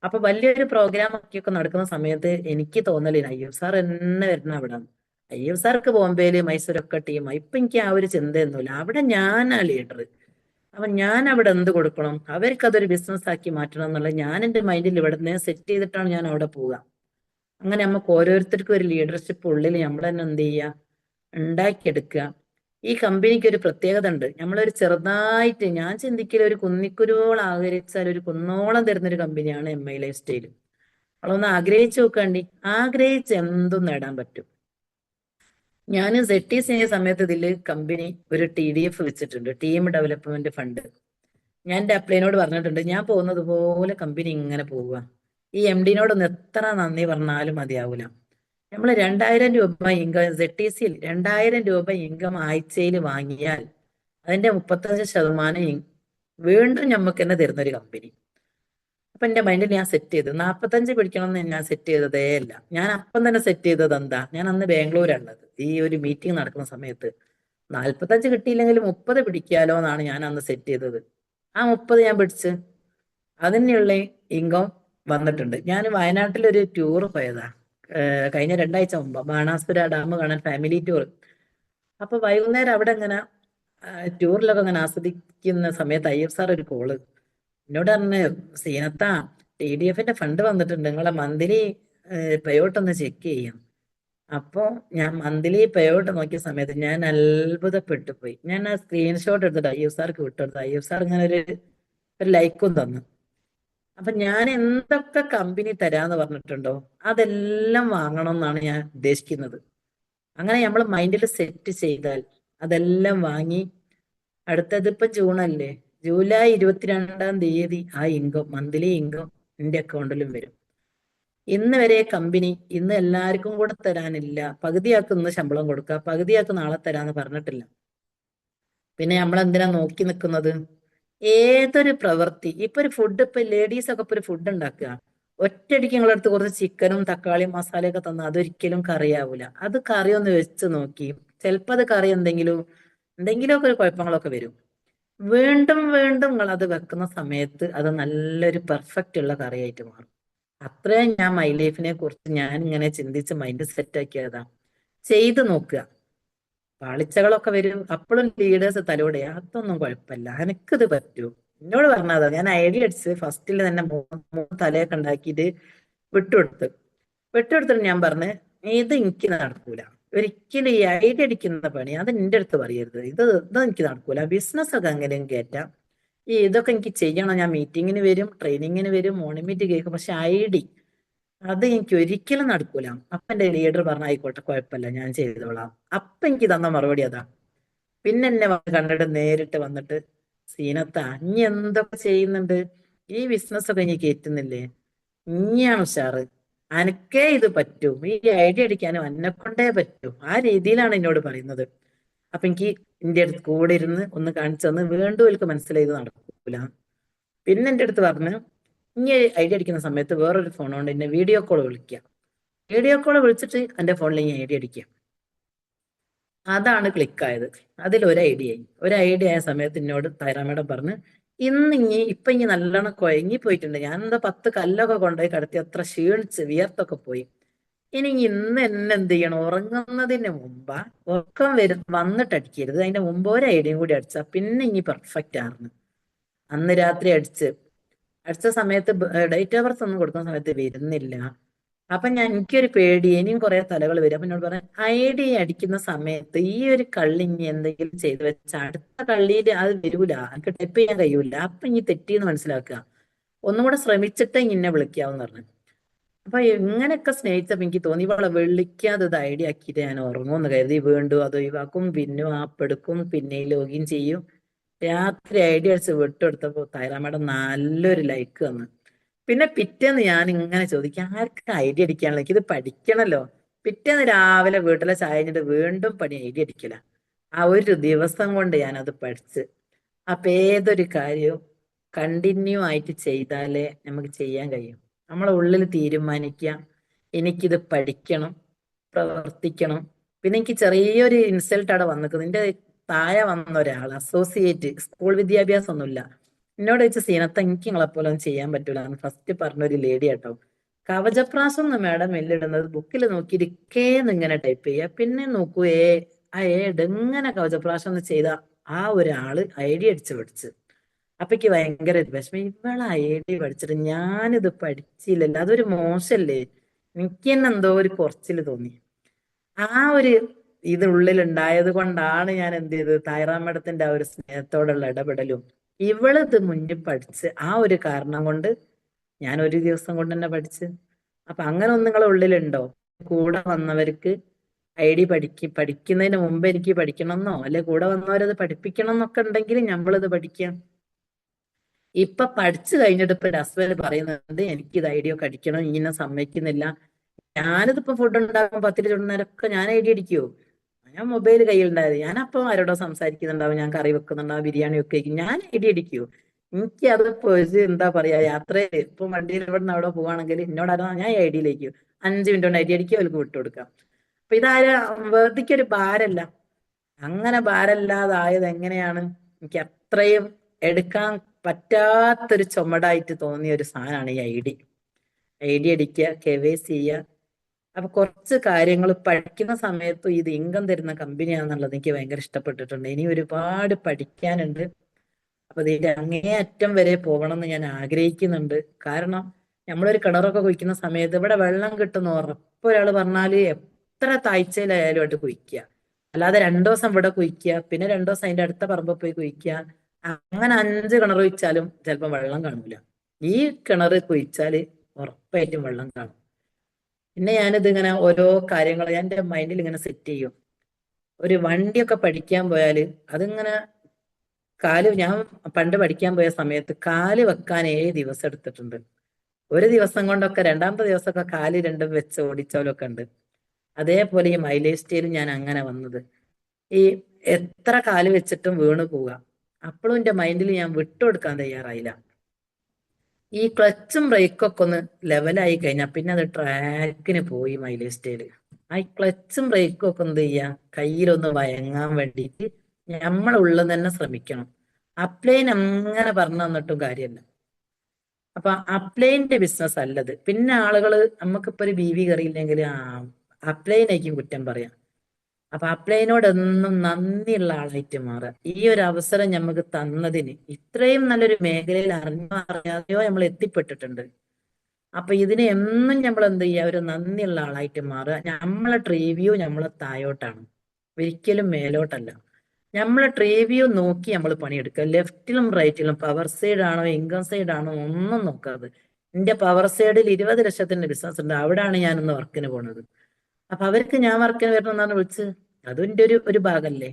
അപ്പൊ വലിയൊരു പ്രോഗ്രാം ആക്കിയൊക്കെ നടക്കുന്ന സമയത്ത് എനിക്ക് തോന്നലില്ല അയ്യർ സാർ എന്നെ വരുന്ന അവിടെ. അയ്യർ സാർക്ക് ബോംബെയില് മൈസൂരൊക്കെ ടീമായി. ഇപ്പൊ എനിക്ക് ആ ഒരു ചിന്തയൊന്നുമില്ല. അവിടെ ഞാനാ ലീഡർ. അപ്പൊ ഞാൻ അവിടെ എന്ത് കൊടുക്കണം, അവർക്ക് അതൊരു ബിസിനസ് ആക്കി മാറ്റണം എന്നുള്ളത് ഞാൻ എന്റെ മൈൻഡിൽ ഇവിടെ നിന്ന് സെറ്റ് ചെയ്തിട്ടാണ് ഞാൻ അവിടെ പോവുക. അങ്ങനെ നമുക്ക് ഓരോരുത്തർക്കും ഒരു ലീഡർഷിപ്പ് ഉള്ളിൽ നമ്മൾ തന്നെ എന്ത് ചെയ്യുക, ഉണ്ടാക്കിയെടുക്കുക. ഈ കമ്പനിക്ക് ഒരു പ്രത്യേകത ഉണ്ട്. നമ്മളൊരു ചെറുതായിട്ട് ഞാൻ ചിന്തിക്കൽ ഒരു കുന്നിക്കുരുവോളം ആഗ്രഹിച്ചാൽ ഒരു കുന്നോളം തരുന്നൊരു കമ്പനിയാണ് MI ലൈഫ് സ്റ്റൈൽ. നമ്മളൊന്ന് ആഗ്രഹിച്ചു നോക്കാണ്ടി, ആഗ്രഹിച്ച് എന്തും നേടാൻ പറ്റും. ഞാൻ ZTC ചെയ്യുന്ന സമയത്ത് ഇതില് കമ്പനി ഒരു TDF വെച്ചിട്ടുണ്ട്, ടീം ഡെവലപ്മെന്റ് ഫണ്ട്. ഞാൻ എന്റെ അപ്ലൈനോട് പറഞ്ഞിട്ടുണ്ട് ഞാൻ പോകുന്നത് പോലെ കമ്പനി ഇങ്ങനെ പോവുക. ഈ MD-നോടൊന്ന് എത്ര നന്ദി പറഞ്ഞാലും മതിയാവൂല. നമ്മൾ 2,000 രൂപ ഇൻകം ZTC-യിൽ 2,000 രൂപ ഇൻകം ആഴ്ചയിൽ വാങ്ങിയാൽ അതിന്റെ 35% വീണ്ടും നമുക്ക് തന്നെ തരുന്ന ഒരു കമ്പനി. അപ്പൊ എന്റെ മൈൻഡിൽ ഞാൻ സെറ്റ് ചെയ്തു 45 പിടിക്കണം എന്ന് ഞാൻ സെറ്റ് ചെയ്തതേ അല്ല. ഞാൻ അപ്പം തന്നെ സെറ്റ് ചെയ്തത് എന്താ, ഞാൻ അന്ന് ബാംഗ്ലൂരാണുള്ളത്. ഈ ഒരു മീറ്റിംഗ് നടക്കുന്ന സമയത്ത് 45 കിട്ടിയില്ലെങ്കിൽ 30 പിടിക്കാലോ എന്നാണ് ഞാൻ അന്ന് സെറ്റ് ചെയ്തത്. ആ 30 ഞാൻ പിടിച്ച് അതിനുള്ള ഇൻകം വന്നിട്ടുണ്ട്. ഞാൻ വയനാട്ടിൽ ഒരു ടൂർ പോയതാ കഴിഞ്ഞ 2 ആഴ്ച മുമ്പ്, ബാണാസുര ഡാം കാണാൻ ഫാമിലി ടൂർ. അപ്പൊ വൈകുന്നേരം അവിടെ ഇങ്ങനെ ടൂറിലൊക്കെ അങ്ങനെ ആസ്വദിക്കുന്ന സമയത്ത് അയ്യർ സാർ ഒരു കോള് എന്നോട് പറഞ്ഞ്, സീനത്താ TDF-ന്റെ ഫണ്ട് വന്നിട്ടുണ്ട്, നിങ്ങളെ മന്ത്ലി പേഔട്ട് ഒന്ന് ചെക്ക് ചെയ്യാം. അപ്പൊ ഞാൻ മന്ത്ലി പേഔട്ട് നോക്കിയ സമയത്ത് ഞാൻ അത്ഭുതപ്പെട്ടു പോയി. ഞാൻ ആ സ്ക്രീൻഷോട്ട് എടുത്തിട്ട് അയ്യർ സാർക്ക് വിട്ടെടുത്തു. അയ്യർ സാർ ഇങ്ങനെ ഒരു ലൈക്കും തന്നു. അപ്പൊ ഞാൻ എന്തൊക്കെ കമ്പനി തരാന്ന് പറഞ്ഞിട്ടുണ്ടോ അതെല്ലാം വാങ്ങണം എന്നാണ് ഞാൻ ഉദ്ദേശിക്കുന്നത്. അങ്ങനെ നമ്മൾ മൈൻഡിൽ സെറ്റ് ചെയ്താൽ അതെല്ലാം വാങ്ങി, അടുത്തത് ഇപ്പൊ ജൂൺ അല്ലേ, ജൂലൈ 22-ാം തീയതി ആ ഇൻകം, മന്ത്ലി ഇൻകം എന്റെ അക്കൗണ്ടിലും വരും. ഇന്ന് വരെ കമ്പനി ഇന്ന് എല്ലാവർക്കും കൂടെ തരാനില്ല, പകുതിയാൾക്ക് ഇന്ന് ശമ്പളം കൊടുക്കുക, പകുതിയാൾക്ക് നാളെ തരാന്ന് പറഞ്ഞിട്ടില്ല. പിന്നെ നമ്മളെന്തിനാ നോക്കി നിൽക്കുന്നത്? ഏതൊരു പ്രവൃത്തി, ഇപ്പൊ ഒരു ഫുഡ്, ഇപ്പൊ ലേഡീസ് ഒക്കെ ഇപ്പൊ ഒരു ഫുഡ് ഉണ്ടാക്കുക, ഒറ്റയടിക്ക് നിങ്ങളടുത്ത് കുറച്ച് ചിക്കനും തക്കാളിയും മസാലയൊക്കെ തന്ന അതൊരിക്കലും കറിയാവൂല. അത് കറി ഒന്ന് വെച്ച് നോക്കി, ചിലപ്പോൾ അത് കറി എന്തെങ്കിലുമൊക്കെ ഒരു കുഴപ്പങ്ങളൊക്കെ വരും. വീണ്ടും വീണ്ടും നിങ്ങൾ അത് വെക്കുന്ന സമയത്ത് അത് നല്ലൊരു പെർഫെക്റ്റ് ഉള്ള കറിയായിട്ട് മാറും. അത്രയും ഞാൻ മൈ ലൈഫിനെ കുറിച്ച് ഞാൻ ഇങ്ങനെ ചിന്തിച്ച് മൈൻഡ് സെറ്റ് ആക്കിയതാ. ചെയ്ത് നോക്കുക. പാളിച്ചകളൊക്കെ വരും, അപ്പോഴും ലീഡേഴ്സ് തലോടെ അതൊന്നും കുഴപ്പമില്ല, എനിക്കിത് പറ്റൂ. എന്നോട് പറഞ്ഞതാ. ഞാൻ ഐഡിയ അടിച്ച് ഫസ്റ്റിൽ തന്നെ മൂന്ന് തലയൊക്കെ ഉണ്ടാക്കിയിട്ട് വിട്ടുകൊടുത്ത് വിട്ടുകൊടുത്തിട്ട് ഞാൻ പറഞ്ഞ്, ഇത് എനിക്ക് നടക്കൂല ഒരിക്കലും. ഈ ഐഡിയ അടിക്കുന്ന പണി അത് എന്റെ അടുത്ത് പറയരുത്, ഇത് എനിക്ക് നടക്കൂല. ബിസിനസ് ഒക്കെ അങ്ങനെയും കയറ്റാം, ഈ ഇതൊക്കെ എനിക്ക് ചെയ്യണം. ഞാൻ മീറ്റിങ്ങിന് വരും, ട്രെയിനിങ്ങിന് വരും, മോർണിംഗ് മീറ്റ് കേൾക്കും, പക്ഷെ അത് എനിക്ക് ഒരിക്കലും നടക്കൂല. അപ്പൊ എന്റെ ലീഡർ പറഞ്ഞ ആയിക്കോട്ടെ കുഴപ്പമില്ല ഞാൻ ചെയ്തോളാം. അപ്പൊ എനിക്ക് തന്ന മറുപടി അതാ. പിന്നെ എന്നെ കണ്ടിട്ട് നേരിട്ട് വന്നിട്ട്, സീനത്താ ഇനി എന്തൊക്കെ ചെയ്യുന്നുണ്ട്, ഈ ബിസിനസ് ഒക്കെ ഇനി കയറ്റുന്നില്ലേ, ഇനിയാണ് ഉഷാറ്, അനക്കേ ഇത് പറ്റൂ, ഈ ഐഡിയ അടിക്കാനും എന്നെ കൊണ്ടേ പറ്റൂ, ആ രീതിയിലാണ് എന്നോട് പറയുന്നത്. അപ്പൊ എനിക്ക് എന്റെ അടുത്ത് കൂടെ ഇരുന്ന് ഒന്ന് കാണിച്ചു തന്ന് വീണ്ടും എനിക്ക് മനസ്സിലായത് നടക്കൂല. പിന്നെ എന്റെ അടുത്ത് പറഞ്ഞു, ഇനി ഐഡിയ അടിക്കുന്ന സമയത്ത് വേറൊരു ഫോൺ കൊണ്ട് എന്നെ വീഡിയോ കോൾ വിളിക്കുക, വീഡിയോ കോൾ വിളിച്ചിട്ട് എന്റെ ഫോണിൽ ഇനി ഐഡിയ അടിക്കുക. അതാണ് ക്ലിക്കായത്. അതിലൊരു ഐഡിയ ആയി. ഒരു ഐഡിയ ആയ സമയത്ത് എന്നോട് തൈറ മേഡം പറഞ്ഞ്, ഇപ്പൊ ഇനി നല്ലോണം കുഴങ്ങി പോയിട്ടുണ്ട്, ഞാൻ എന്താ 10 കല്ലൊക്കെ കൊണ്ടുപോയി കടത്തി അത്ര ക്ഷീണിച്ച് വിയർത്തൊക്കെ പോയി. ഇനി ഇന്ന് എന്നെ എന്ത് ചെയ്യണം, ഉറങ്ങുന്നതിന് മുമ്പാ, ഉറക്കം വന്നിട്ട് അടിക്കരുത്, അതിന്റെ മുമ്പ് ഒരു ഐഡിയയും കൂടി അടിച്ചാ പിന്നെ ഇനി പെർഫെക്റ്റ് ആയിരുന്നു. അന്ന് രാത്രി അടിച്ച സമയത്ത് ഡേറ്റ് ഓഫ് ബർത്ത് ഒന്നും കൊടുക്കുന്ന സമയത്ത് വരുന്നില്ല. അപ്പൊ എനിക്കൊരു പേടി, ഇനിയും കുറെ തലകൾ വരും. അപ്പൊ എന്നോട് പറയാം, ഐഡിയ അടിക്കുന്ന സമയത്ത് ഈ ഒരു കള്ളി ഇനി എന്തെങ്കിലും ചെയ്ത് വെച്ചാൽ അടുത്ത കള്ളിയിൽ അത് വരൂല, എനിക്ക് ടൈപ്പ് ചെയ്യാൻ കഴിയൂല, അപ്പൊ ഇനി തെറ്റിന്ന് മനസ്സിലാക്കുക, ഒന്നും കൂടെ ശ്രമിച്ചിട്ട് ഇന്നെ വിളിക്കാവെന്ന് പറഞ്ഞു. അപ്പൊ ഇങ്ങനെയൊക്കെ സ്നേഹിച്ചപ്പോ എനിക്ക് തോന്നി, ഇവളെ വിളിക്കാതെ ഇത് ഐഡിയ ആക്കിയിട്ട് ഞാൻ ഉറങ്ങുമെന്ന് കരുതി വീണ്ടും അത് ഒഴിവാക്കും, പിന്നെ ആപ്പ് എടുക്കും, പിന്നെ ലോഗിൻ ചെയ്യും. രാത്രി ഐഡിയ അടിച്ച് വിട്ടെടുത്തപ്പോ തൈറ മേഡം നല്ലൊരു ലൈക്ക് വന്നു. പിന്നെ പിറ്റേന്ന് ഞാൻ ഇങ്ങനെ ചോദിക്കാം, ആർക്ക് ഐഡിയ അടിക്കാനുള്ള, ഇത് പഠിക്കണല്ലോ. പിറ്റേന്ന് രാവിലെ വീട്ടിലെ ചായ കഴിഞ്ഞിട്ട് വീണ്ടും പണി ഐഡിയ അടിക്കല. ആ ഒരു ദിവസം കൊണ്ട് ഞാൻ അത് പഠിച്ച്. അപ്പൊ ഏതൊരു കാര്യവും കണ്ടിന്യൂ ആയിട്ട് ചെയ്താലേ നമുക്ക് ചെയ്യാൻ കഴിയും. നമ്മളെ ഉള്ളിൽ തീരുമാനിക്കുക, എനിക്കിത് പഠിക്കണം, പ്രവർത്തിക്കണം. പിന്നെ എനിക്ക് ചെറിയൊരു ഇൻസൾട്ട് അവിടെ വന്നിക്കുന്നത്, നിന്റെ താഴെ വന്ന ഒരാൾ അസോസിയേറ്റ്, സ്കൂൾ വിദ്യാഭ്യാസം ഒന്നുമില്ല, എന്നോട് വെച്ച് സീനത്ത എനിക്ക് നിങ്ങളെപ്പോലെ ഒന്നും ചെയ്യാൻ പറ്റൂല എന്ന് ഫസ്റ്റ് പറഞ്ഞൊരു ലേഡി കേട്ടോ. കവചപ്രാസം എന്ന് മാഡം എല്ലിടുന്നത് ബുക്കിൽ നോക്കിയിട്ട് കേന്ന് ഇങ്ങനെ ടൈപ്പ് ചെയ്യുക, പിന്നെ നോക്കൂ എങ്ങനെ കവചപ്രാസം എന്ന് ചെയ്ത ആ ഒരാള് ഐഡിയ അടിച്ച് പഠിച്ച്. അപ്പൊ എനിക്ക് ഭയങ്കര വിഷമം, ഇവളെ ഐഡിയ പഠിച്ചിട്ട് ഞാനിത് പഠിച്ചില്ലല്ലോ, അതൊരു മോശല്ലേ, എനിക്ക് തന്നെ എന്തോ ഒരു കുറച്ചില് തോന്നി. ആ ഒരു ഇത് ഉള്ളിൽ ഉണ്ടായത് കൊണ്ടാണ് ഞാൻ എന്ത് ചെയ്തത്, തായ്റാ മേഡത്തിന്റെ ആ ഒരു സ്നേഹത്തോടുള്ള ഇടപെടലും ഇവള് ഇത് മുന്നിൽ പഠിച്ച് ആ ഒരു കാരണം കൊണ്ട് ഞാൻ ഒരു ദിവസം കൊണ്ട് തന്നെ പഠിച്ച്. അപ്പൊ അങ്ങനെ ഒന്ന് നിങ്ങളെ ഉള്ളിലുണ്ടോ, കൂടെ വന്നവർക്ക് പഠിക്കുന്നതിന് മുമ്പ് എനിക്ക് പഠിക്കണമെന്നോ അല്ലെ കൂടെ വന്നവരത് പഠിപ്പിക്കണം എന്നൊക്കെ ഉണ്ടെങ്കിൽ നമ്മളിത് പഠിക്കാം. ഇപ്പൊ പഠിച്ചു കഴിഞ്ഞിട്ട് ഇപ്പൊ ഹസ്ബൻഡ് പറയുന്നുണ്ട്, എനിക്ക് ഇത് ഐഡിയ ഒക്കെ അടിക്കണം, ഇങ്ങനെ സമ്മതിക്കുന്നില്ല. ഞാനിതിപ്പോ ഫുഡ് ഉണ്ടാകുമ്പോൾ 10 ചുടുന്നേരൊക്കെ ഞാൻ ഐഡിയ അടിക്കുവോ, ഞാൻ മൊബൈൽ കയ്യിലുണ്ടായത്, ഞാൻ അപ്പം ആരോടോ സംസാരിക്കുന്നുണ്ടാവും, ഞാൻ കറി വെക്കുന്നുണ്ടാവും, ബിരിയാണി ഒക്കെ ആയിരിക്കും, ഞാൻ ഐഡിയ അടിക്കുവോ. എനിക്ക് അതിപ്പോ എന്താ പറയാ, യാത്രയിൽ ഇപ്പൊ വണ്ടിയിൽ ഇവിടെ നിന്ന് അവിടെ പോവാണെങ്കിൽ എന്നോടാരോ ഞാൻ ഐഡിയയിലേക്ക് 5 മിനിറ്റ് കൊണ്ട് ഐഡിയ അടിക്കുക, അവർക്ക് വിട്ടുകൊടുക്കാം. അപ്പൊ വെറുതെക്കൊരു ഭാരല്ല. അങ്ങനെ ഭാരല്ലാതായത് എങ്ങനെയാണ്, എനിക്ക് അത്രയും എടുക്കാൻ പറ്റാത്തൊരു ചുമടായിട്ട് തോന്നിയ ഒരു സാധനമാണ് ഈ ഐഡിയ അടിക്കുക, KYC ചെയ്യുക. അപ്പൊ കുറച്ച് കാര്യങ്ങൾ പഠിക്കുന്ന സമയത്തും ഇത് ഇൻകം തരുന്ന കമ്പനിയാണെന്നുള്ളത് എനിക്ക് ഭയങ്കര ഇഷ്ടപ്പെട്ടിട്ടുണ്ട്. ഇനി ഒരുപാട് പഠിക്കാനുണ്ട്. അപ്പൊ ഇതിന്റെ അങ്ങേയറ്റം വരെ പോകണം എന്ന് ഞാൻ ആഗ്രഹിക്കുന്നുണ്ട്. കാരണം നമ്മളൊരു കിണറൊക്കെ കുഴിക്കുന്ന സമയത്ത് ഇവിടെ വെള്ളം കിട്ടുന്ന ഉറപ്പൊരാൾ പറഞ്ഞാല് എത്ര താഴ്ചയിലായാലും ആയിട്ട് കുഴിക്കുക, അല്ലാതെ 2 ദിവസം ഇവിടെ കുഴിക്കുക, പിന്നെ 2 ദിവസം അതിന്റെ അടുത്ത പറമ്പിൽ പോയി കുഴിക്കുക, അങ്ങനെ 5 കിണർ കുഴിച്ചാലും ചിലപ്പോൾ വെള്ളം കാണൂല. ഈ കിണർ കുഴിച്ചാല് ഉറപ്പായിട്ടും വെള്ളം കാണും. പിന്നെ ഞാനിത് ഇങ്ങനെ ഓരോ കാര്യങ്ങൾ ഞാൻ എന്റെ മൈൻഡിൽ ഇങ്ങനെ സെറ്റ് ചെയ്യും. ഒരു വണ്ടിയൊക്കെ പഠിക്കാൻ പോയാല് അതിങ്ങനെ ഞാൻ പണ്ട് പഠിക്കാൻ പോയ സമയത്ത് കാല് വെക്കാൻ 7 ദിവസം എടുത്തിട്ടുണ്ട്. ഒരു ദിവസം കൊണ്ടൊക്കെ രണ്ടാമത്തെ ദിവസമൊക്കെ കാല് രണ്ടും വെച്ച് ഓടിച്ചവരൊക്കെ ഉണ്ട്. അതേപോലെ ഈ മൈലേജ് സ്റ്റൈലും ഞാൻ അങ്ങനെ വന്നത്. ഈ എത്ര കാല് വെച്ചിട്ടും വീണ് പോവുക. അപ്പോഴും എന്റെ മൈൻഡിൽ ഞാൻ വിട്ടുകൊടുക്കാൻ തയ്യാറായില്ല. ഈ ക്ലച്ചും ബ്രേക്കൊക്കെ ഒന്ന് ലെവലായി കഴിഞ്ഞാൽ പിന്നെ അത് ട്രാക്കിന് പോയി മൈലേജ് സ്റ്റൈല്. ആ ഈ ക്ലച്ചും ബ്രേക്കും ഒക്കെ എന്ത് ചെയ്യാ, കയ്യിലൊന്ന് വഴങ്ങാൻ വേണ്ടിയിട്ട് നമ്മളുള്ളിൽ തന്നെ ശ്രമിക്കണം. അപ്ലൈൻ അങ്ങനെ പറഞ്ഞു തന്നിട്ടും കാര്യമല്ല. അപ്പൊ അപ്ലൈന്റെ ബിസിനസ് അല്ലത്. പിന്നെ ആളുകള് നമുക്കിപ്പോ ഒരു ബി വി കറിയില്ലെങ്കിൽ അപ്ലൈനായിരിക്കും കുറ്റം പറയാം. അപ്പൊ അപ്ലൈനോട് എന്നും നന്ദിയുള്ള ആളായിട്ട് മാറുക. ഈ ഒരു അവസരം നമുക്ക് തന്നതിന്, ഇത്രയും നല്ലൊരു മേഖലയിൽ അറിഞ്ഞോ അറിയാതെയോ നമ്മൾ എത്തിപ്പെട്ടിട്ടുണ്ട്. അപ്പൊ ഇതിന് എന്നും നമ്മൾ എന്ത് ചെയ്യുക, ഒരു നന്ദിയുള്ള ആളായിട്ട് മാറുക. നമ്മളെ ട്രീവ്യൂ നമ്മളെ താഴോട്ടാണ്, ഒരിക്കലും മേലോട്ടല്ല. നമ്മളെ ട്രീവ്യൂ നോക്കി നമ്മൾ പണിയെടുക്കുക. ലെഫ്റ്റിലും റൈറ്റിലും പവർ സൈഡ് ആണോ ഇൻകം സൈഡ് ആണോ ഒന്നും നോക്കാതെ. എന്റെ പവർ സൈഡിൽ 20 ലക്ഷത്തിന്റെ ബിസിനസ് ഉണ്ട്, അവിടാണ് ഞാൻ ഇന്ന് വർക്കിന് പോണത്. അപ്പൊ അവർക്ക് ഞാൻ വർക്കിന് വരണമെന്നാണ് വിളിച്ച്, അതും എന്റെ ഒരു ഭാഗല്ലേ.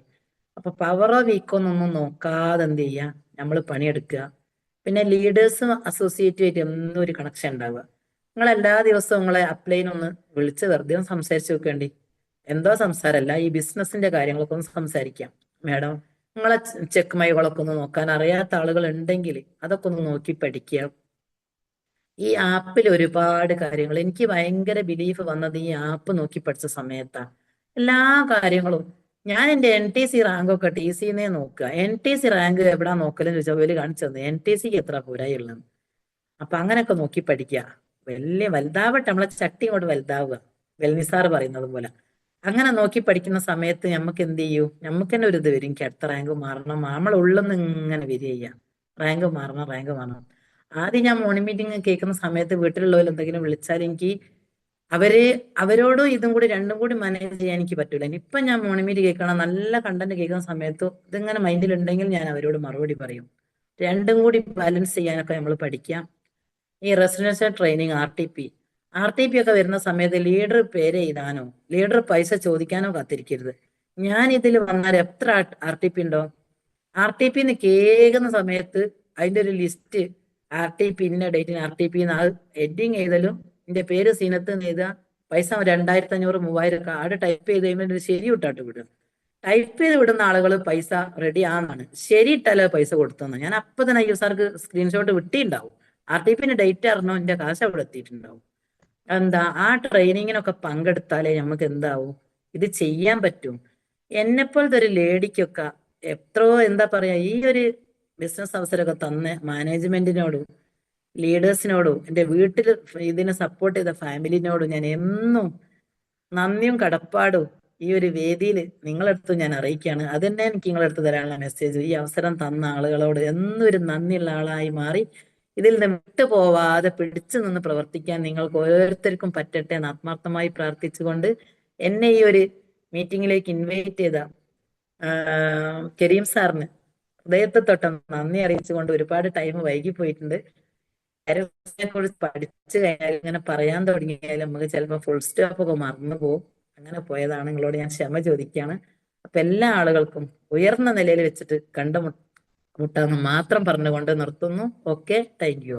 അപ്പൊ പവറോ വീക്കോ എന്നൊന്നും നോക്കാതെ എന്ത് ചെയ്യാ, നമ്മൾ പണിയെടുക്കുക. പിന്നെ ലീഡേഴ്സും അസോസിയേറ്റുമായിട്ട് എന്നും ഒരു കണക്ഷൻ ഉണ്ടാവുക. നിങ്ങൾ എല്ലാ ദിവസവും നിങ്ങളെ അപ്ലൈനൊന്ന് വിളിച്ച് വെറുതെ ഒന്ന് സംസാരിച്ച് നോക്കേണ്ടി. എന്തോ സംസാരമല്ല, ഈ ബിസിനസിന്റെ കാര്യങ്ങളൊക്കെ ഒന്ന് സംസാരിക്കാം. മാഡം, നിങ്ങളെ ചെക്ക് മൈകളൊക്കെ ഒന്ന് നോക്കാൻ അറിയാത്ത ആളുകൾ ഉണ്ടെങ്കിൽ അതൊക്കെ ഒന്ന് നോക്കി പഠിക്കുക. ഈ ആപ്പിൽ ഒരുപാട് കാര്യങ്ങൾ, എനിക്ക് ഭയങ്കര ബിലീഫ് വന്നത് ഈ ആപ്പ് നോക്കി പഠിച്ച സമയത്താണ്. എല്ലാ കാര്യങ്ങളും ഞാൻ എന്റെ NTC റാങ്ക് ഒക്കെ TC-നെ നോക്കുക. NTC റാങ്ക് എവിടാ നോക്കലെന്ന് ചോദിച്ചാൽ വലിയ കാണിച്ചു തന്നെ NTCക്ക് എത്ര പോരായുള്ളത്. അപ്പൊ അങ്ങനെയൊക്കെ നോക്കി പഠിക്കുക. വലിയ വലുതാവട്ടെ, നമ്മളെ ചട്ടി ഇങ്ങോട്ട് വലുതാവുക, വെൽനിസാർ പറയുന്നത് പോലെ. അങ്ങനെ നോക്കി പഠിക്കുന്ന സമയത്ത് നമുക്ക് എന്ത് ചെയ്യൂ, നമുക്ക് തന്നെ ഒരു ഇത് വരും, എനിക്ക് അടുത്ത റാങ്ക് മാറണം. നമ്മളെ ഉള്ളിൽ നിന്ന് ഇങ്ങനെ വരിക ചെയ്യാം, റാങ്ക് മാറണം, റാങ്ക് മാറണം. ആദ്യം ഞാൻ മോർണിംഗ് മീറ്റിംഗ് കേൾക്കുന്ന സമയത്ത് വീട്ടിലുള്ളവർ എന്തെങ്കിലും വിളിച്ചാൽ എനിക്ക് അവരോടും ഇതും കൂടി രണ്ടും കൂടി മാനേജ് ചെയ്യാൻ എനിക്ക് പറ്റൂല. ഇപ്പൊ ഞാൻ മോർണിംഗ് മീറ്റ് കേൾക്കണം, നല്ല കണ്ടന്റ് കേൾക്കുന്ന സമയത്ത് ഇതിങ്ങനെ മൈൻഡിൽ ഉണ്ടെങ്കിൽ ഞാൻ അവരോട് മറുപടി പറയും. രണ്ടും കൂടി ബാലൻസ് ചെയ്യാനൊക്കെ നമ്മൾ പഠിക്കാം. ഈ റെസിഡൻഷ്യൽ ട്രെയിനിങ് RTP ഒക്കെ വരുന്ന സമയത്ത് ലീഡർ പേര് എഴുതാനോ ലീഡർ പൈസ ചോദിക്കാനോ കാത്തിരിക്കരുത്. ഞാൻ ഇതിൽ വന്നാൽ എത്ര RTP ഉണ്ടോ, RTP കേൾക്കുന്ന സമയത്ത് അതിന്റെ ഒരു ലിസ്റ്റ്, RTP ഇന്ന ഡേറ്റിന് RTP ഹെഡിങ് എഴുതലും എന്റെ പേര് സീനത്ത് എഴുതുക, പൈസ 2500 3000 ഒക്കെ ആടെ ടൈപ്പ് ചെയ്ത് കഴിയുമ്പോൾ ശരി വിട്ടാട്ട് വിടുക. ടൈപ്പ് ചെയ്ത് വിടുന്ന ആളുകൾ പൈസ റെഡി ആണെന്നാണ്, ശരി ഇട്ടാലോ പൈസ കൊടുത്തെന്ന്. ഞാൻ അപ്പൊ തന്നെ ISRക്ക് സ്ക്രീൻഷോട്ട് വിട്ടിണ്ടാവും. RTPന്റെ ഡേറ്റ് അറിഞ്ഞോ എന്റെ കാശ് അവിടെ എത്തിയിട്ടുണ്ടാവും. എന്താ, ആ ട്രെയിനിങ്ങിനൊക്കെ പങ്കെടുത്താലേ നമുക്ക് എന്താവും, ഇത് ചെയ്യാൻ പറ്റും. എന്നെപ്പോലത്തെ ഒരു ലേഡിക്കൊക്കെ എത്രയോ എന്താ പറയാ, ഈ ഒരു ബിസിനസ് അവസരമൊക്കെ തന്ന മാനേജ്മെന്റിനോടും ലീഡേഴ്സിനോടും എന്റെ വീട്ടിൽ ഇതിനെ സപ്പോർട്ട് ചെയ്ത ഫാമിലിനോടും ഞാൻ എന്നും നന്ദിയും കടപ്പാടും ഈ ഒരു വേദിയിൽ നിങ്ങളടുത്ത് ഞാൻ അറിയിക്കുകയാണ്. അത് തന്നെ എനിക്ക് നിങ്ങളടുത്ത് തരാനുള്ള മെസ്സേജ്. ഈ അവസരം തന്ന ആളുകളോട് എന്നും ഒരു നന്ദിയുള്ള ആളായി മാറി ഇതിൽ നിന്ന് വിട്ടുപോവാതെ പിടിച്ചു നിന്ന് പ്രവർത്തിക്കാൻ നിങ്ങൾക്ക് ഓരോരുത്തർക്കും പറ്റട്ടെ എന്ന് ആത്മാർത്ഥമായി പ്രാർത്ഥിച്ചുകൊണ്ട് എന്നെ ഈ ഒരു മീറ്റിംഗിലേക്ക് ഇൻവൈറ്റ് ചെയ്ത കരീം സാറിന് ഹൃദയത്തെ തൊട്ട നന്ദി അറിയിച്ചുകൊണ്ട്, ഒരുപാട് ടൈം വൈകി പോയിട്ടുണ്ട്. കുറിച്ച് പഠിച്ചു കഴിഞ്ഞാൽ ഇങ്ങനെ പറയാൻ തുടങ്ങിയാൽ നമുക്ക് ചിലപ്പോൾ ഫുൾ സ്റ്റോപ്പ് ഒക്കെ മറന്നു പോകും. അങ്ങനെ പോയതാണ്, നിങ്ങളോട് ഞാൻ ക്ഷമ ചോദിക്കുകയാണ്. അപ്പൊ എല്ലാ ആളുകൾക്കും ഉയർന്ന നിലയിൽ വെച്ചിട്ട് കണ്ടുമുട്ടാന്ന് മാത്രം പറഞ്ഞുകൊണ്ട് നിർത്തുന്നു. Okay, thank you.